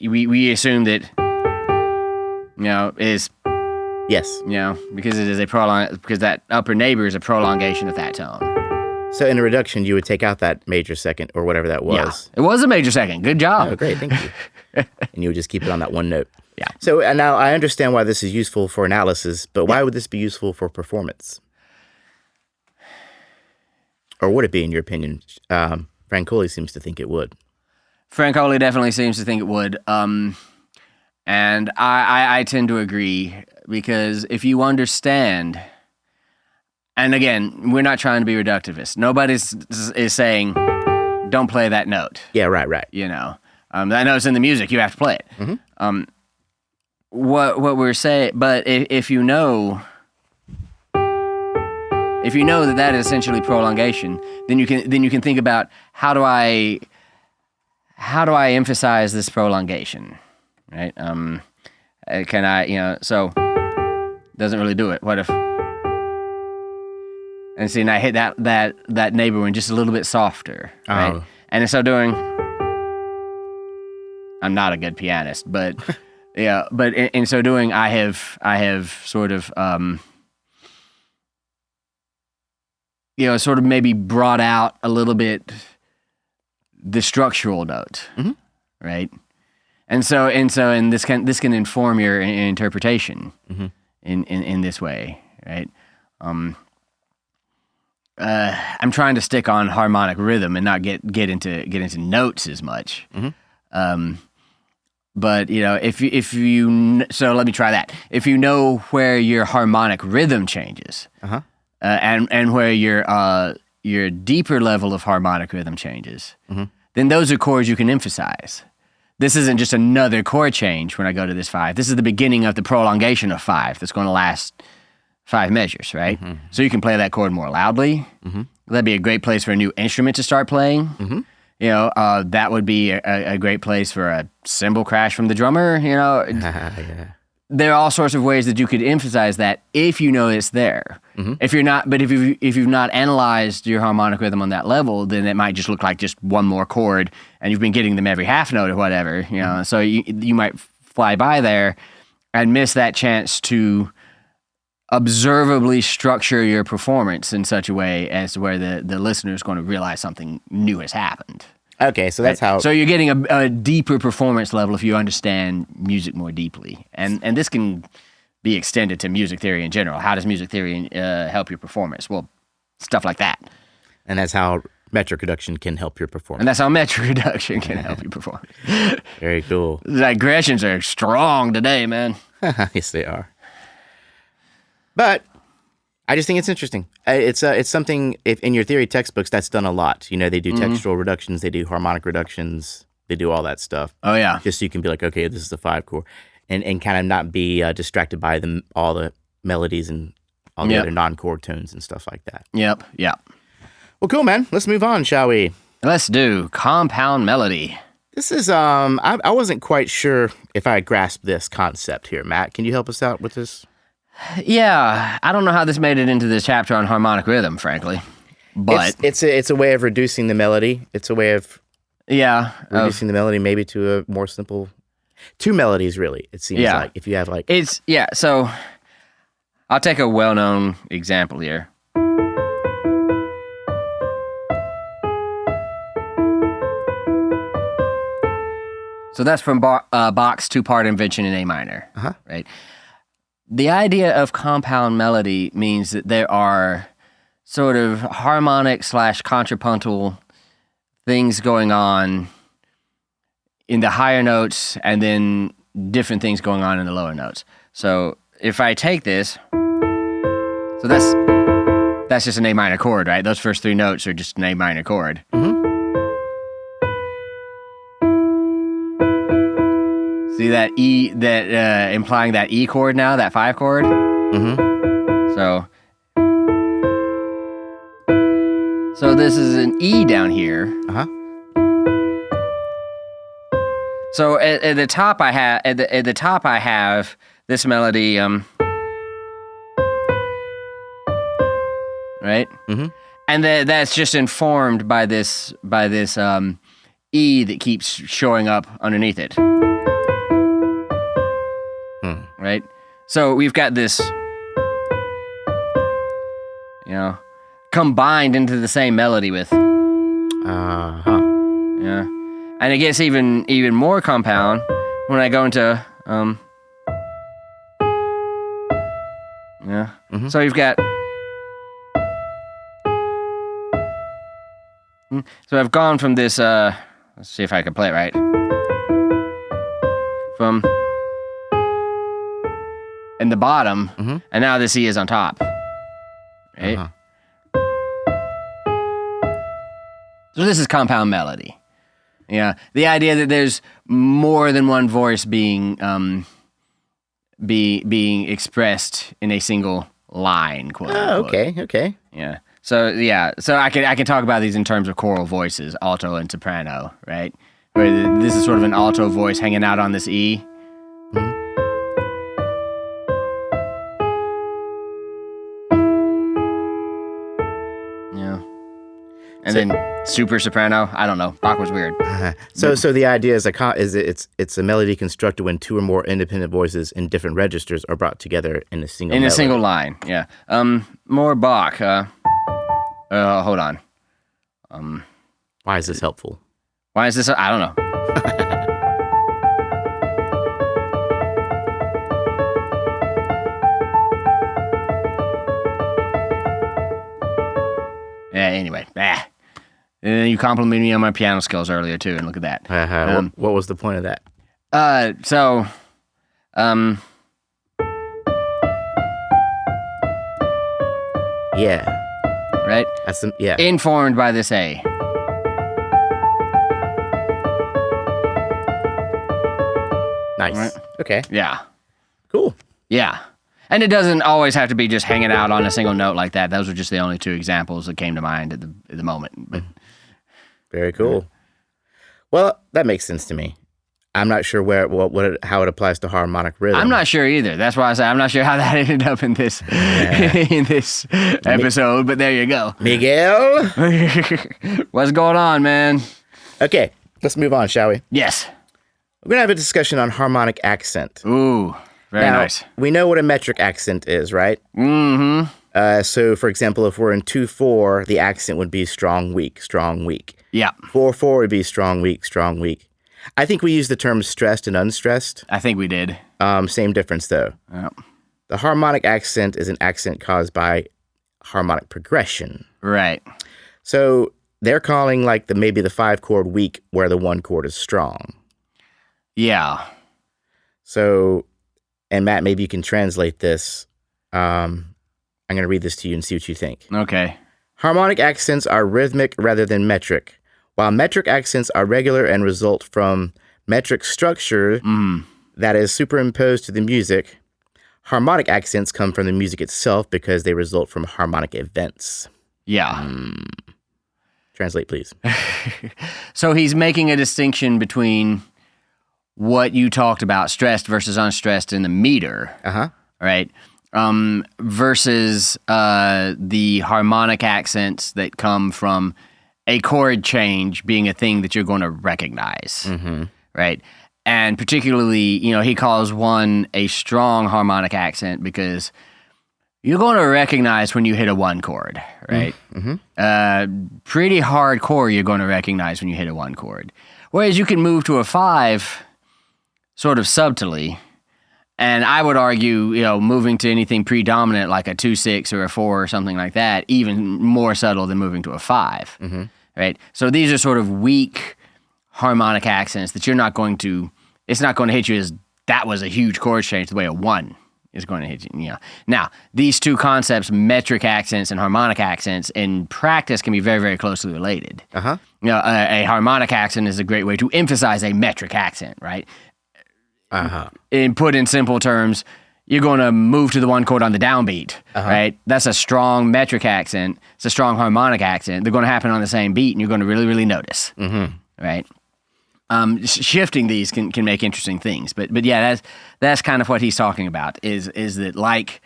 Speaker 2: we assume that, is
Speaker 3: Yes.
Speaker 2: because it is because that upper neighbor is a prolongation of that tone.
Speaker 3: So in a reduction, you would take out that major second or whatever that was.
Speaker 2: Yeah. It was a major second. Good job.
Speaker 3: Oh, great. Thank you. And you would just keep it on that one note.
Speaker 2: Yeah.
Speaker 3: So now I understand why this is useful for analysis, but why would this be useful for performance? Or would it be, in your opinion? Francoli seems to think it would.
Speaker 2: Francoli definitely seems to think it would. And I tend to agree, because if you understand, and again, we're not trying to be reductivist. Nobody is saying, don't play that note.
Speaker 3: Yeah, right.
Speaker 2: That note's in the music, you have to play it. What we're saying, but if you know that is essentially prolongation, then you can think about how do I emphasize this prolongation, right? Can I, so doesn't really do it. What if? And see, and I hit that neighbor one just a little bit softer, right?
Speaker 3: Oh.
Speaker 2: And in so doing, I'm not a good pianist, but yeah, but in so doing, I have sort of sort of maybe brought out a little bit the structural note, right? And this can inform your interpretation in this way, right? I'm trying to stick on harmonic rhythm and not get into notes as much. But if you so let me try that. If you know where your harmonic rhythm changes, and where your deeper level of harmonic rhythm changes, then those are chords you can emphasize. This isn't just another chord change when I go to this 5. This is the beginning of the prolongation of 5 that's going to last 5 measures, right? So you can play that chord more loudly. That'd be a great place for a new instrument to start playing. That would be a great place for a cymbal crash from the drummer.
Speaker 3: Yeah.
Speaker 2: There are all sorts of ways that you could emphasize that if you know it's there. If you've not analyzed your harmonic rhythm on that level, then it might just look like just one more chord, and you've been getting them every half note or whatever. So you might fly by there and miss that chance to observably structure your performance in such a way as to where the listener is going to realize something new has happened.
Speaker 3: Okay, so that's how...
Speaker 2: So you're getting a deeper performance level if you understand music more deeply. And this can be extended to music theory in general. How does music theory help your performance? Well, stuff like that.
Speaker 3: And that's how metric reduction can help your performance.
Speaker 2: And that's how metric reduction can help you perform.
Speaker 3: Very cool.
Speaker 2: Digressions are strong today, man.
Speaker 3: Yes, they are. But I just think it's interesting. It's something, if in your theory textbooks, that's done a lot. They do textural reductions, they do harmonic reductions, they do all that stuff.
Speaker 2: Oh, yeah.
Speaker 3: Just so you can be like, okay, this is the 5 chord. And kind of not be distracted by all the melodies and all the other non-chord tones and stuff like that.
Speaker 2: Yep.
Speaker 3: Well, cool, man. Let's move on, shall we?
Speaker 2: Let's do compound melody.
Speaker 3: This is, I wasn't quite sure if I grasped this concept here. Matt, can you help us out with this?
Speaker 2: Yeah, I don't know how this made it into this chapter on harmonic rhythm, frankly. But
Speaker 3: it's a way of reducing the melody. It's a way of reducing the melody maybe to a more simple 2 melodies, really. It seems like if you have like
Speaker 2: so I'll take a well-known example here. So that's from Bach's two-part invention in A minor, right? The idea of compound melody means that there are sort of harmonic / contrapuntal things going on in the higher notes and then different things going on in the lower notes. So if I take this, so that's just an A minor chord, right? Those first 3 notes are just an A minor chord. See that E, that implying that E chord now, that 5 chord? So this is an E down here. So at the top I have this melody, right? And that's just informed by this E that keeps showing up underneath it. Right? So we've got this, combined into the same melody with. Yeah. And it gets even more compound when I go into, So you've got. So I've gone from this, let's see if I can play it right. From in the bottom, and now this E is on top. Right? So this is compound melody. Yeah. The idea that there's more than one voice being expressed in a single line, quote unquote.
Speaker 3: Okay.
Speaker 2: Yeah. So I can talk about these in terms of choral voices, alto and soprano, right? Where this is sort of an alto voice hanging out on this E. Yeah. And then super soprano, I don't know. Bach was weird.
Speaker 3: So the idea is it's a melody constructed when 2 or more independent voices in different registers are brought together in a single melody.
Speaker 2: A single line, yeah. More Bach. Hold on.
Speaker 3: Why is this helpful?
Speaker 2: Why is this? I don't know. Yeah. Anyway. You complimented me on my piano skills earlier too, and look at that.
Speaker 3: What was the point of that? Yeah.
Speaker 2: Right?
Speaker 3: Yeah.
Speaker 2: Informed by this A.
Speaker 3: Nice.
Speaker 2: Right?
Speaker 3: Okay.
Speaker 2: Yeah.
Speaker 3: Cool.
Speaker 2: Yeah. And it doesn't always have to be just hanging out on a single note like that. Those were just the only 2 examples that came to mind at the moment. But
Speaker 3: very cool. Well, that makes sense to me. I'm not sure how it applies to harmonic rhythm. I'm
Speaker 2: not sure either. That's why I say I'm not sure how that ended up in this in this episode. But there you go,
Speaker 3: Miguel.
Speaker 2: What's going on, man?
Speaker 3: Okay, let's move on, shall we?
Speaker 2: Yes.
Speaker 3: We're gonna have a discussion on harmonic accent.
Speaker 2: Ooh, very nice.
Speaker 3: We know what a metric accent is, right? So, for example, if we're in 2/4, the accent would be strong, weak, strong, weak.
Speaker 2: Yeah.
Speaker 3: 4/4 would be strong, weak, strong, weak. I think we use the terms stressed and unstressed.
Speaker 2: I think we did.
Speaker 3: Same difference, though.
Speaker 2: Yep.
Speaker 3: The harmonic accent is an accent caused by harmonic progression.
Speaker 2: Right.
Speaker 3: So they're calling maybe the 5 chord weak where the 1 chord is strong.
Speaker 2: Yeah.
Speaker 3: So, and Matt, maybe you can translate this. I'm going to read this to you and see what you think.
Speaker 2: Okay.
Speaker 3: Harmonic accents are rhythmic rather than metric, while metric accents are regular and result from metric structure that is superimposed to the music. Harmonic accents come from the music itself because they result from harmonic events.
Speaker 2: Yeah.
Speaker 3: Translate, please.
Speaker 2: So he's making a distinction between what you talked about, stressed versus unstressed in the meter, right? Versus the harmonic accents that come from a chord change being a thing that you're going to recognize, right? And particularly, he calls one a strong harmonic accent because you're going to recognize when you hit a 1 chord, right? Pretty hardcore, you're going to recognize when you hit a 1 chord. Whereas you can move to a 5 sort of subtly, and I would argue, moving to anything predominant like a 2/6 or a 4 or something like that, even more subtle than moving to a 5, right? So these are sort of weak harmonic accents that it's not going to hit you as that was a huge chord change the way a 1 is going to hit you. Now, these two concepts, metric accents and harmonic accents, in practice can be very, very closely related. A harmonic accent is a great way to emphasize a metric accent, right? And put in simple terms, you're going to move to the 1 chord on the downbeat, right? That's a strong metric accent. It's a strong harmonic accent. They're going to happen on the same beat, and you're going to really, really notice, right? Shifting these can make interesting things, but yeah, that's kind of what he's talking about. Is that like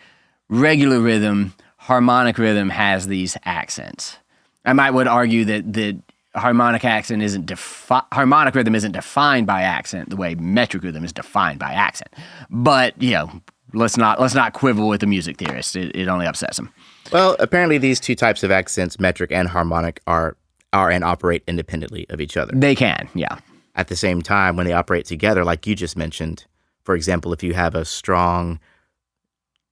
Speaker 2: regular rhythm, harmonic rhythm has these accents. I would argue that harmonic rhythm isn't defined by accent the way metric rhythm is defined by accent. But let's not quibble with the music theorist. It only upsets them.
Speaker 3: Well, apparently these two types of accents, metric and harmonic, are and operate independently of each other.
Speaker 2: They can, yeah.
Speaker 3: At the same time, when they operate together, like you just mentioned, for example, if you have a strong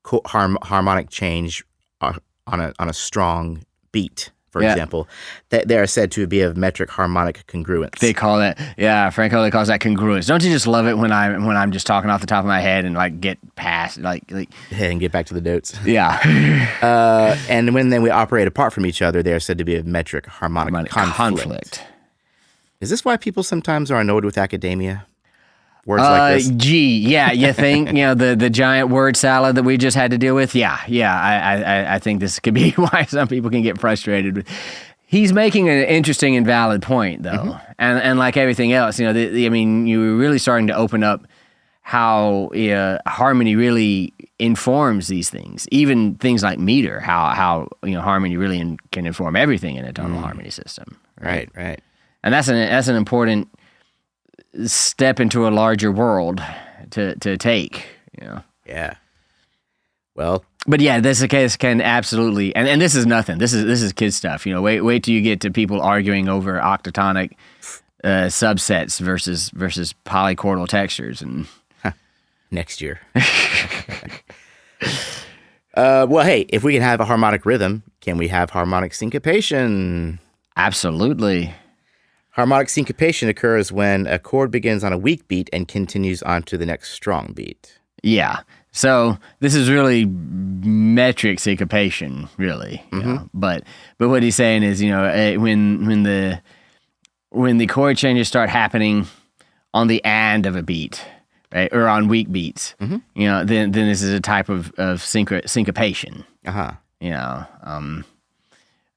Speaker 3: harmonic change on a strong beat, for example, they are said to be of metric harmonic congruence.
Speaker 2: They call it, Frank Holey calls that congruence. Don't you just love it when I'm just talking off the top of my head and like get past
Speaker 3: and get back to the notes?
Speaker 2: Yeah.
Speaker 3: And when then we operate apart from each other, they are said to be of metric harmonic conflict. Is this why people sometimes are annoyed with academia? Words like this?
Speaker 2: You think, the giant word salad that we just had to deal with? I think this could be why some people can get frustrated. He's making an interesting and valid point, though. And like everything else, you were really starting to open up how harmony really informs these things. Even things like meter, how harmony really can inform everything in a tonal harmony system.
Speaker 3: Right.
Speaker 2: And that's an important step into a larger world to take,
Speaker 3: Yeah. Well.
Speaker 2: But yeah, this case can absolutely, and this is nothing. This is kid stuff. Wait till you get to people arguing over octatonic subsets versus polychordal textures and
Speaker 3: next year. Well, hey, if we can have a harmonic rhythm, can we have harmonic syncopation?
Speaker 2: Absolutely.
Speaker 3: Harmonic syncopation occurs when a chord begins on a weak beat and continues on to the next strong beat.
Speaker 2: Yeah. So this is really metric syncopation, really. But what he's saying is, when the chord changes start happening on the and of a beat, right, or on weak beats, then this is a type of syncopation.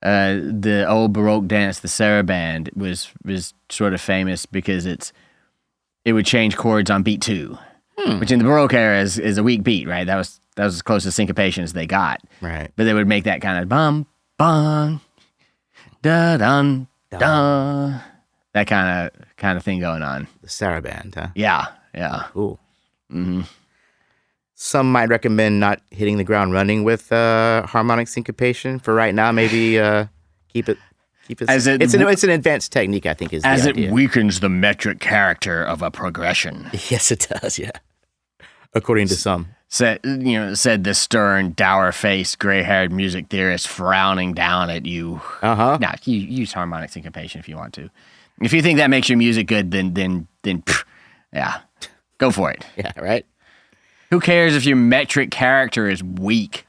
Speaker 2: The old Baroque dance, the saraband, was sort of famous because it would change chords on beat 2, which in the Baroque era is a weak beat, right? That was as close to syncopation as they got.
Speaker 3: Right.
Speaker 2: But they would make that kind of bum bum da dun da, that kind of thing going on.
Speaker 3: The saraband, huh?
Speaker 2: Yeah.
Speaker 3: Cool. Some might recommend not hitting the ground running with harmonic syncopation for right now. Maybe keep it. It's an advanced technique, I think, is the idea.
Speaker 2: It weakens the metric character of a progression.
Speaker 3: Yes, it does. Yeah, according to some.
Speaker 2: Said the stern, dour-faced, gray-haired music theorist frowning down at you. Now, you use harmonic syncopation if you want to. If you think that makes your music good, then go for it.
Speaker 3: Yeah, right.
Speaker 2: Who cares if your metric character is weak?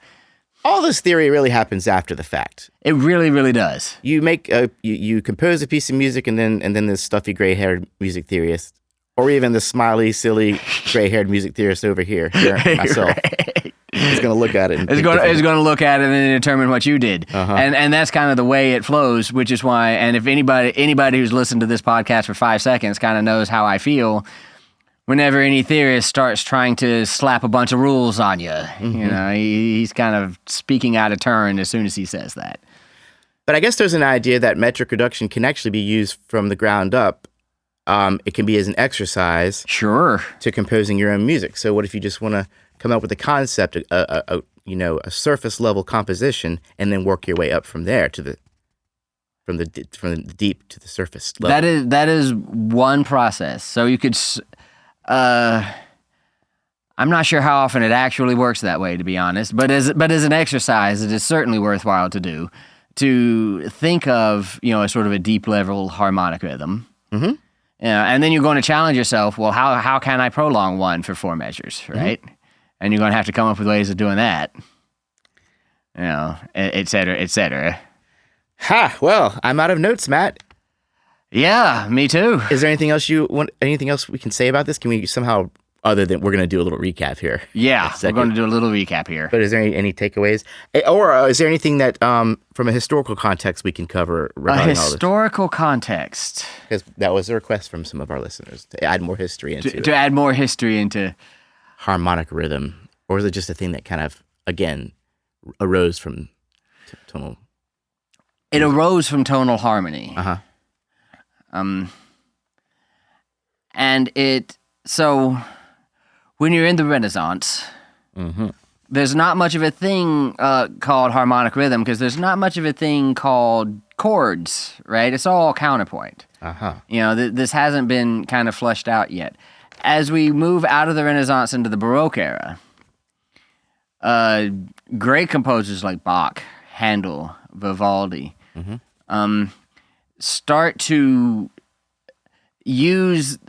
Speaker 3: All this theory really happens after the fact.
Speaker 2: It really, really does.
Speaker 3: You make you compose a piece of music, and then this stuffy gray-haired music theorist, or even the smiley, silly, gray-haired music theorist over here myself, is going to look at it.
Speaker 2: Is going to look at it and then determine what you did, and that's kind of the way it flows. Which is why, and if anybody who's listened to this podcast for 5 seconds kind of knows how I feel. Whenever any theorist starts trying to slap a bunch of rules on you, he's kind of speaking out of turn as soon as he says that.
Speaker 3: But I guess there's an idea that metric reduction can actually be used from the ground up. It can be as an exercise,
Speaker 2: sure,
Speaker 3: to composing your own music. So what if you just want to come up with a concept, a a surface level composition, and then work your way up from there to from the deep to the surface level.
Speaker 2: That is one process. So you could. I'm not sure how often it actually works that way, to be honest. But as an exercise, it is certainly worthwhile to do. To think of a sort of a deep level harmonic rhythm. Mm-hmm. And then you're going to challenge yourself. Well, how can I prolong one for 4 measures, right? Mm-hmm. And you're going to have to come up with ways of doing that. Et cetera, et cetera.
Speaker 3: Ha! Well, I'm out of notes, Matt.
Speaker 2: Yeah, me too.
Speaker 3: Is there anything else anything else we can say about this? Can we somehow, other than we're going to do a little recap here?
Speaker 2: Yeah, we're going to do a little recap here.
Speaker 3: But is there any takeaways? Or is there anything that, from a historical context, we can cover regarding all this?
Speaker 2: A historical context.
Speaker 3: Because that was a request from some of our listeners to add more history into it.
Speaker 2: To add more history into
Speaker 3: harmonic rhythm. Or is it just a thing that kind of, again, arose from tonal?
Speaker 2: It arose from tonal harmony.
Speaker 3: Uh-huh.
Speaker 2: So when you're in the Renaissance, mm-hmm. there's not much of a thing called harmonic rhythm because there's not much of a thing called chords, right? It's all counterpoint.
Speaker 3: Uh-huh.
Speaker 2: This hasn't been kind of fleshed out yet. As we move out of the Renaissance into the Baroque era, great composers like Bach, Handel, Vivaldi, mm-hmm. Start to use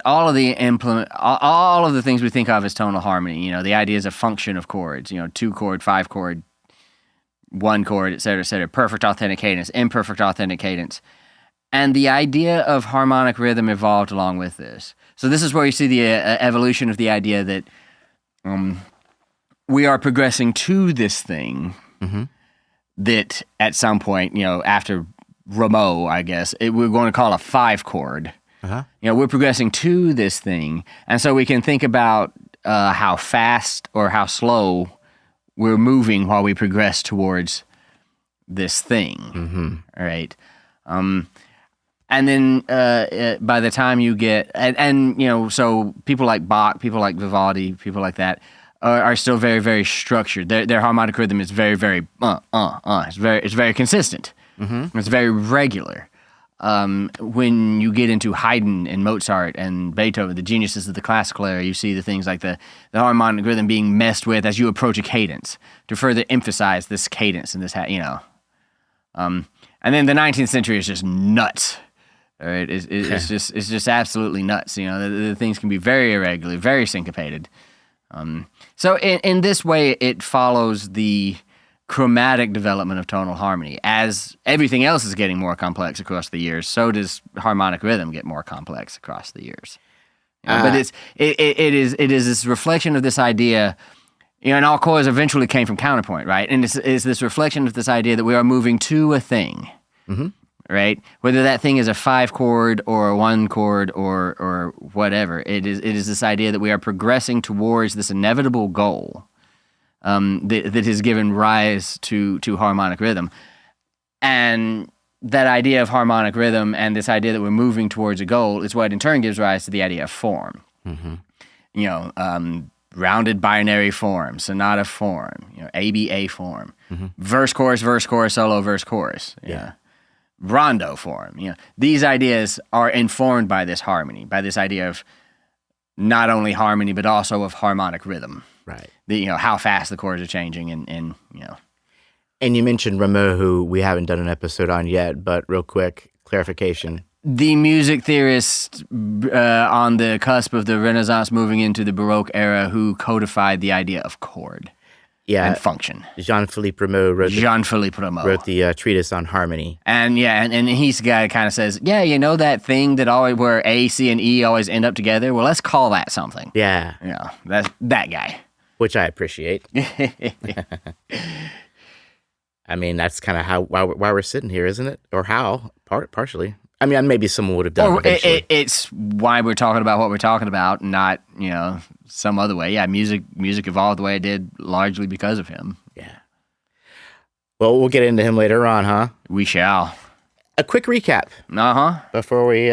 Speaker 2: all of the things we think of as tonal harmony. The ideas of function of chords. 2 chord, 5 chord, 1 chord, et cetera, perfect authentic cadence, imperfect authentic cadence. And the idea of harmonic rhythm evolved along with this. So this is where you see the evolution of the idea that we are progressing to this thing mm-hmm. that at some point, after Rameau, I guess, we're going to call a 5 chord. Uh-huh. We're progressing to this thing. And so we can think about how fast or how slow we're moving while we progress towards this thing. Mm-hmm. All right. And then by the time you get, so people like Bach, people like Vivaldi, people like that are still very, very structured. Their harmonic rhythm is very, very, it's very consistent. Mm-hmm. It's very regular. When you get into Haydn and Mozart and Beethoven, the geniuses of the classical era, you see the things like the harmonic rhythm being messed with as you approach a cadence to further emphasize this cadence and this, and then the 19th century is just nuts. All right, it's just absolutely nuts. The things can be very irregular, very syncopated. So in this way, it follows the chromatic development of tonal harmony. As everything else is getting more complex across the years, so does harmonic rhythm get more complex across the years. But it is this reflection of this idea. And all chords eventually came from counterpoint, right? And it's this reflection of this idea that we are moving to a thing. Mm-hmm. Right? Whether that thing is a 5 chord or a 1 chord or whatever, it is this idea that we are progressing towards this inevitable goal that has given rise to harmonic rhythm. And that idea of harmonic rhythm and this idea that we're moving towards a goal is what in turn gives rise to the idea of form. Mm-hmm. Rounded binary form, sonata form, ABA form, mm-hmm. verse, chorus, solo, verse, chorus. Yeah. Rondo form. These ideas are informed by this harmony, by this idea of not only harmony but also of harmonic rhythm.
Speaker 3: Right.
Speaker 2: How fast the chords are changing, and.
Speaker 3: And you mentioned Rameau, who we haven't done an episode on yet, but real quick clarification.
Speaker 2: The music theorist on the cusp of the Renaissance, moving into the Baroque era, who codified the idea of chord. Yeah, and function.
Speaker 3: Jean-Philippe Rameau wrote the treatise on harmony.
Speaker 2: And he's the guy that kind of says, that thing that always where A, C, and E always end up together? Well, let's call that something.
Speaker 3: Yeah.
Speaker 2: That's that guy.
Speaker 3: Which I appreciate. I mean, that's kind of why we're sitting here, isn't it? Or how, partially. I mean, maybe someone would have done it.
Speaker 2: It's why we're talking about what we're talking about, not, some other way. Yeah, music evolved the way it did largely because of him.
Speaker 3: Yeah. Well, we'll get into him later on, huh?
Speaker 2: We shall.
Speaker 3: A quick recap.
Speaker 2: Uh-huh.
Speaker 3: Before we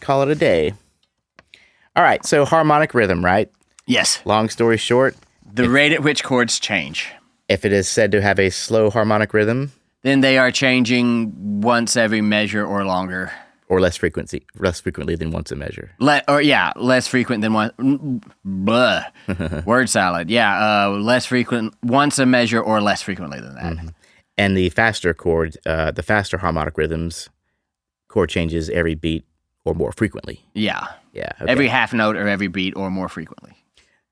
Speaker 3: call it a day. All right, so harmonic rhythm, right?
Speaker 2: Yes.
Speaker 3: Long story short,
Speaker 2: The rate at which chords change.
Speaker 3: If it is said to have a slow harmonic rhythm,
Speaker 2: then they are changing once every measure or longer.
Speaker 3: Or less frequently than once a measure.
Speaker 2: Less frequent than one. Blah. Word salad. Yeah, less frequent, once a measure or less frequently than that.
Speaker 3: Mm-hmm. And the faster chord, the faster harmonic rhythms, chord changes every beat or more frequently.
Speaker 2: Yeah.
Speaker 3: Yeah. Okay.
Speaker 2: Every half note or every beat or more frequently.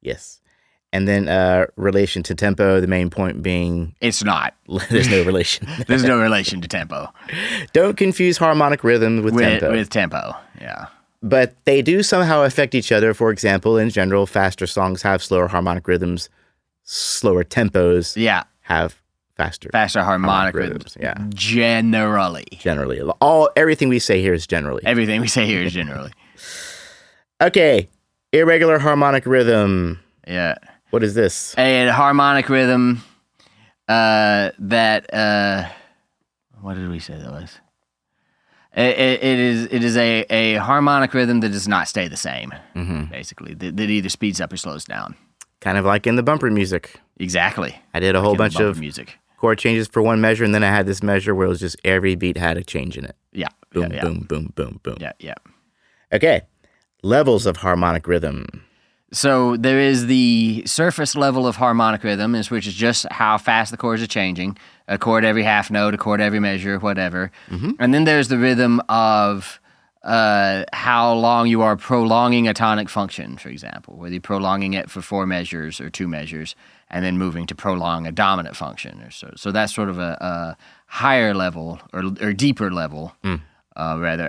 Speaker 3: Yes. And then relation to tempo, the main point being...
Speaker 2: It's not.
Speaker 3: There's no relation.
Speaker 2: There's no relation to tempo.
Speaker 3: Don't confuse harmonic rhythm with tempo.
Speaker 2: With tempo, yeah.
Speaker 3: But they do somehow affect each other. For example, in general, faster songs have slower harmonic rhythms. Slower tempos have faster
Speaker 2: harmonic rhythms.
Speaker 3: Yeah.
Speaker 2: Generally.
Speaker 3: Everything we say here is generally.
Speaker 2: Everything we say here is generally.
Speaker 3: Okay. Irregular harmonic rhythm.
Speaker 2: Yeah.
Speaker 3: What is this?
Speaker 2: A harmonic rhythm what did we say that was? It is a harmonic rhythm that does not stay the same, basically. That either speeds up or slows down.
Speaker 3: Kind of like in the bumper music.
Speaker 2: Exactly.
Speaker 3: I did a whole bunch of
Speaker 2: music.
Speaker 3: Chord changes for one measure, and then I had this measure where it was just every beat had a change in it.
Speaker 2: Yeah.
Speaker 3: Boom, boom, boom, boom, boom.
Speaker 2: Yeah.
Speaker 3: Okay. Levels of harmonic rhythm.
Speaker 2: So there is the surface level of harmonic rhythm, which is just how fast the chords are changing. A chord every half note, a chord every measure, whatever. Mm-hmm. And then there's the rhythm of how long you are prolonging a tonic function, for example, whether you're prolonging it for 4 measures or 2 measures, and then moving to prolong a dominant function. So that's sort of a higher level or deeper level, harmonic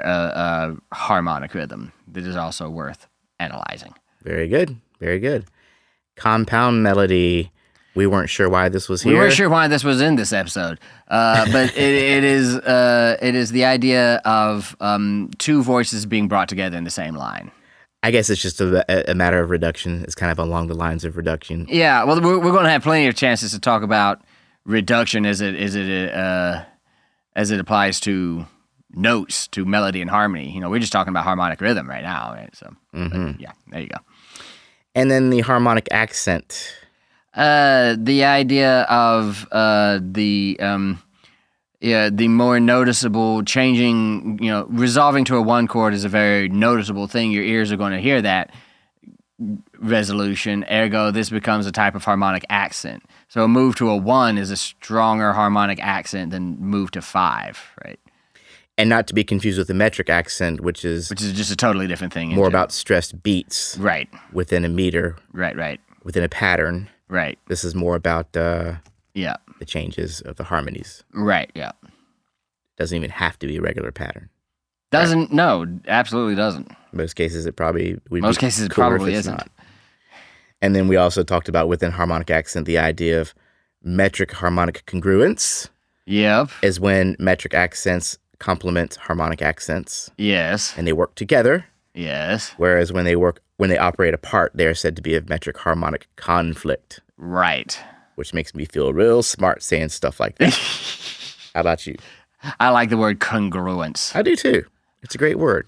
Speaker 2: rhythm that is also worth analyzing.
Speaker 3: Very good. Very good. Compound melody. We weren't sure why this was here.
Speaker 2: We weren't sure why this was in this episode, but it is the idea of 2 voices being brought together in the same line.
Speaker 3: I guess it's just a matter of reduction. It's kind of along the lines of reduction.
Speaker 2: Yeah, well, we're going to have plenty of chances to talk about reduction as it applies to notes, to melody and harmony. You know, we're just talking about harmonic rhythm right now, right? So, yeah, there you go.
Speaker 3: And then the harmonic accent.
Speaker 2: The idea of the more noticeable changing, resolving to a 1 chord is a very noticeable thing. Your ears are going to hear that resolution. Ergo, this becomes a type of harmonic accent. So a move to a 1 is a stronger harmonic accent than move to 5, right?
Speaker 3: And not to be confused with the metric accent, which is
Speaker 2: just a totally different thing.
Speaker 3: More about stressed beats.
Speaker 2: Right.
Speaker 3: Within a meter.
Speaker 2: Right.
Speaker 3: Within a pattern.
Speaker 2: Right.
Speaker 3: This is more about the changes of the harmonies.
Speaker 2: Right, yeah.
Speaker 3: Doesn't even have to be a regular pattern.
Speaker 2: No, absolutely doesn't.
Speaker 3: In most cases, it probably would
Speaker 2: Most
Speaker 3: be
Speaker 2: cases, it
Speaker 3: cooler
Speaker 2: probably
Speaker 3: if it's
Speaker 2: isn't.
Speaker 3: not. And then we also talked about within harmonic accent, the idea of metric harmonic congruence.
Speaker 2: Yep.
Speaker 3: Is when metric accents complement harmonic accents.
Speaker 2: Yes.
Speaker 3: And they work together.
Speaker 2: Yes.
Speaker 3: Whereas when they operate apart, they are said to be a metric harmonic conflict.
Speaker 2: Right.
Speaker 3: Which makes me feel real smart saying stuff like that. How about you?
Speaker 2: I like the word congruence.
Speaker 3: I do too. It's a great word.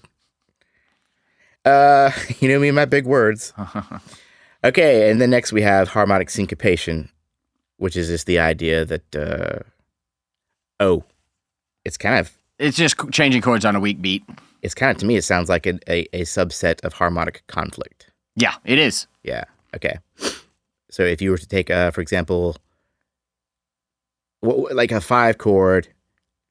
Speaker 3: You know me and my big words. Okay, and then next we have harmonic syncopation, which is just the idea that,
Speaker 2: it's just changing chords on a weak beat.
Speaker 3: It's kind of, to me, it sounds like a subset of harmonic conflict.
Speaker 2: Yeah, it is.
Speaker 3: Yeah, okay. So if you were to take, for example, like a 5 chord,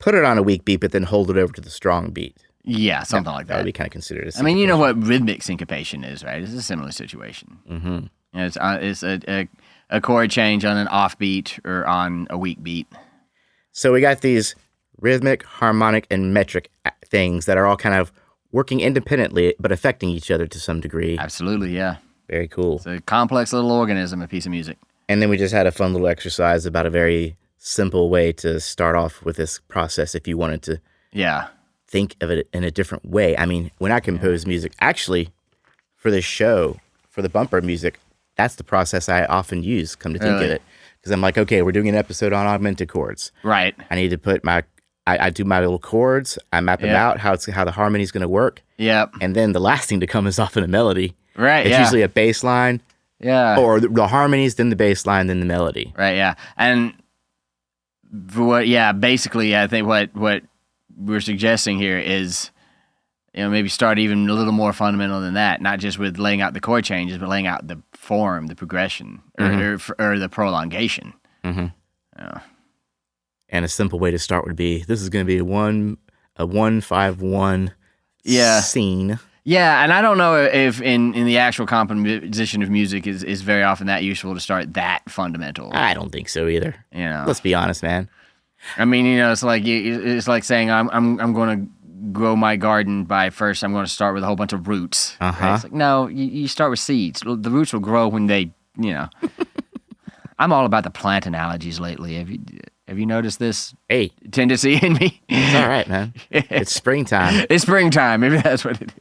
Speaker 3: put it on a weak beat, but then hold it over to the strong beat.
Speaker 2: Yeah, something like that.
Speaker 3: That would be kind of considered a syncopation.
Speaker 2: I mean, you know what rhythmic syncopation is, right? It's a similar situation.
Speaker 3: Mm-hmm.
Speaker 2: It's a chord change on an off beat or on a weak beat.
Speaker 3: So we got these rhythmic, harmonic, and metric things that are all kind of working independently, but affecting each other to some degree.
Speaker 2: Absolutely, yeah.
Speaker 3: Very cool.
Speaker 2: It's a complex little organism, a piece of music.
Speaker 3: And then we just had a fun little exercise about a very simple way to start off with this process if you wanted to think of it in a different way. I mean, when I compose music, actually, for this show, for the bumper music, that's the process I often use, come to think of it. Because I'm like, okay, we're doing an episode on augmented chords.
Speaker 2: Right.
Speaker 3: I need to put I do my little chords, I map them out, how the harmony's going to work.
Speaker 2: Yep.
Speaker 3: And then the last thing to come is often a melody.
Speaker 2: Right,
Speaker 3: It's usually a bass line,
Speaker 2: Yeah.
Speaker 3: Or the harmonies, then the bass line, then the melody.
Speaker 2: Right, yeah. And basically, I think what we're suggesting here is, maybe start even a little more fundamental than that, not just with laying out the chord changes, but laying out the form, the progression, or the prolongation.
Speaker 3: Mm-hmm.
Speaker 2: Yeah.
Speaker 3: And a simple way to start would be, this is going to be a 1-5-1 scene.
Speaker 2: Yeah, and I don't know if in the actual composition of music is very often that useful to start that fundamental.
Speaker 3: I don't think so either. Let's be honest, man.
Speaker 2: I mean, it's like saying I'm going to grow my garden by first I'm going to start with a whole bunch of roots. Right? It's like, no, you start with seeds. The roots will grow when they, I'm all about the plant analogies lately. Have you noticed this tendency in me?
Speaker 3: It's all right, man. It's springtime.
Speaker 2: It's springtime. Maybe that's what it is.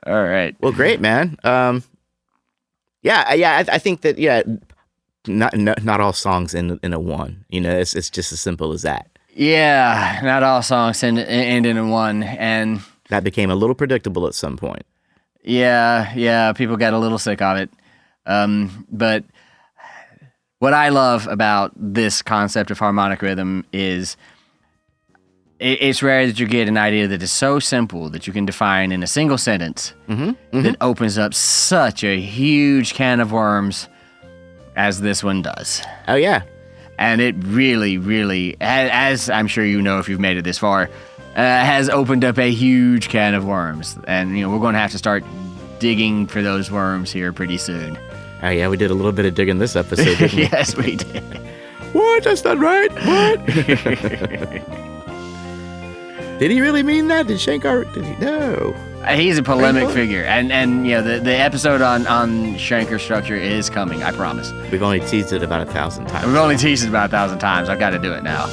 Speaker 2: All right.
Speaker 3: Well, great, man. I think that not all songs end in a 1. It's just as simple as that.
Speaker 2: Yeah, not all songs end in a 1, and
Speaker 3: that became a little predictable at some point.
Speaker 2: Yeah, people got a little sick of it. But what I love about this concept of harmonic rhythm is it's rare that you get an idea that is so simple that you can define in a single sentence that opens up such a huge can of worms as this one does.
Speaker 3: Oh, yeah.
Speaker 2: And it really, really, as I'm sure you know if you've made it this far, has opened up a huge can of worms. And, we're going to have to start digging for those worms here pretty soon.
Speaker 3: Oh, yeah, we did a little bit of digging this episode, didn't we?
Speaker 2: Yes, we did.
Speaker 3: What? That's not right. What? Did he really mean that? Did Shankar? Did he? No.
Speaker 2: He's a polemic figure, and the episode on Shankar structure is coming. I promise.
Speaker 3: We've only teased it about 1,000 times.
Speaker 2: We've only teased it about 1,000 times. I've got to do it now.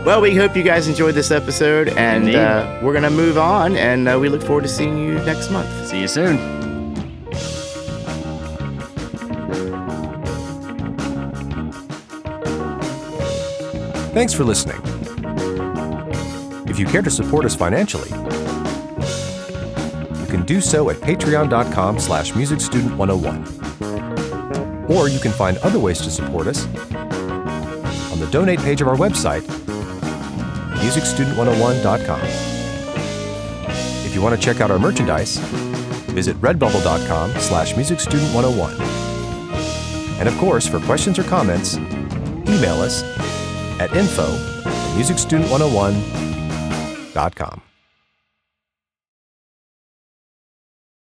Speaker 3: Well, we hope you guys enjoyed this episode, and we're gonna move on, and we look forward to seeing you next month.
Speaker 2: See you soon.
Speaker 1: Thanks for listening. If you care to support us financially, you can do so at patreon.com/musicstudent101. Or you can find other ways to support us on the donate page of our website, musicstudent101.com. If you want to check out our merchandise, visit redbubble.com/musicstudent101. And of course, for questions or comments, email us at info@musicstudent101.com.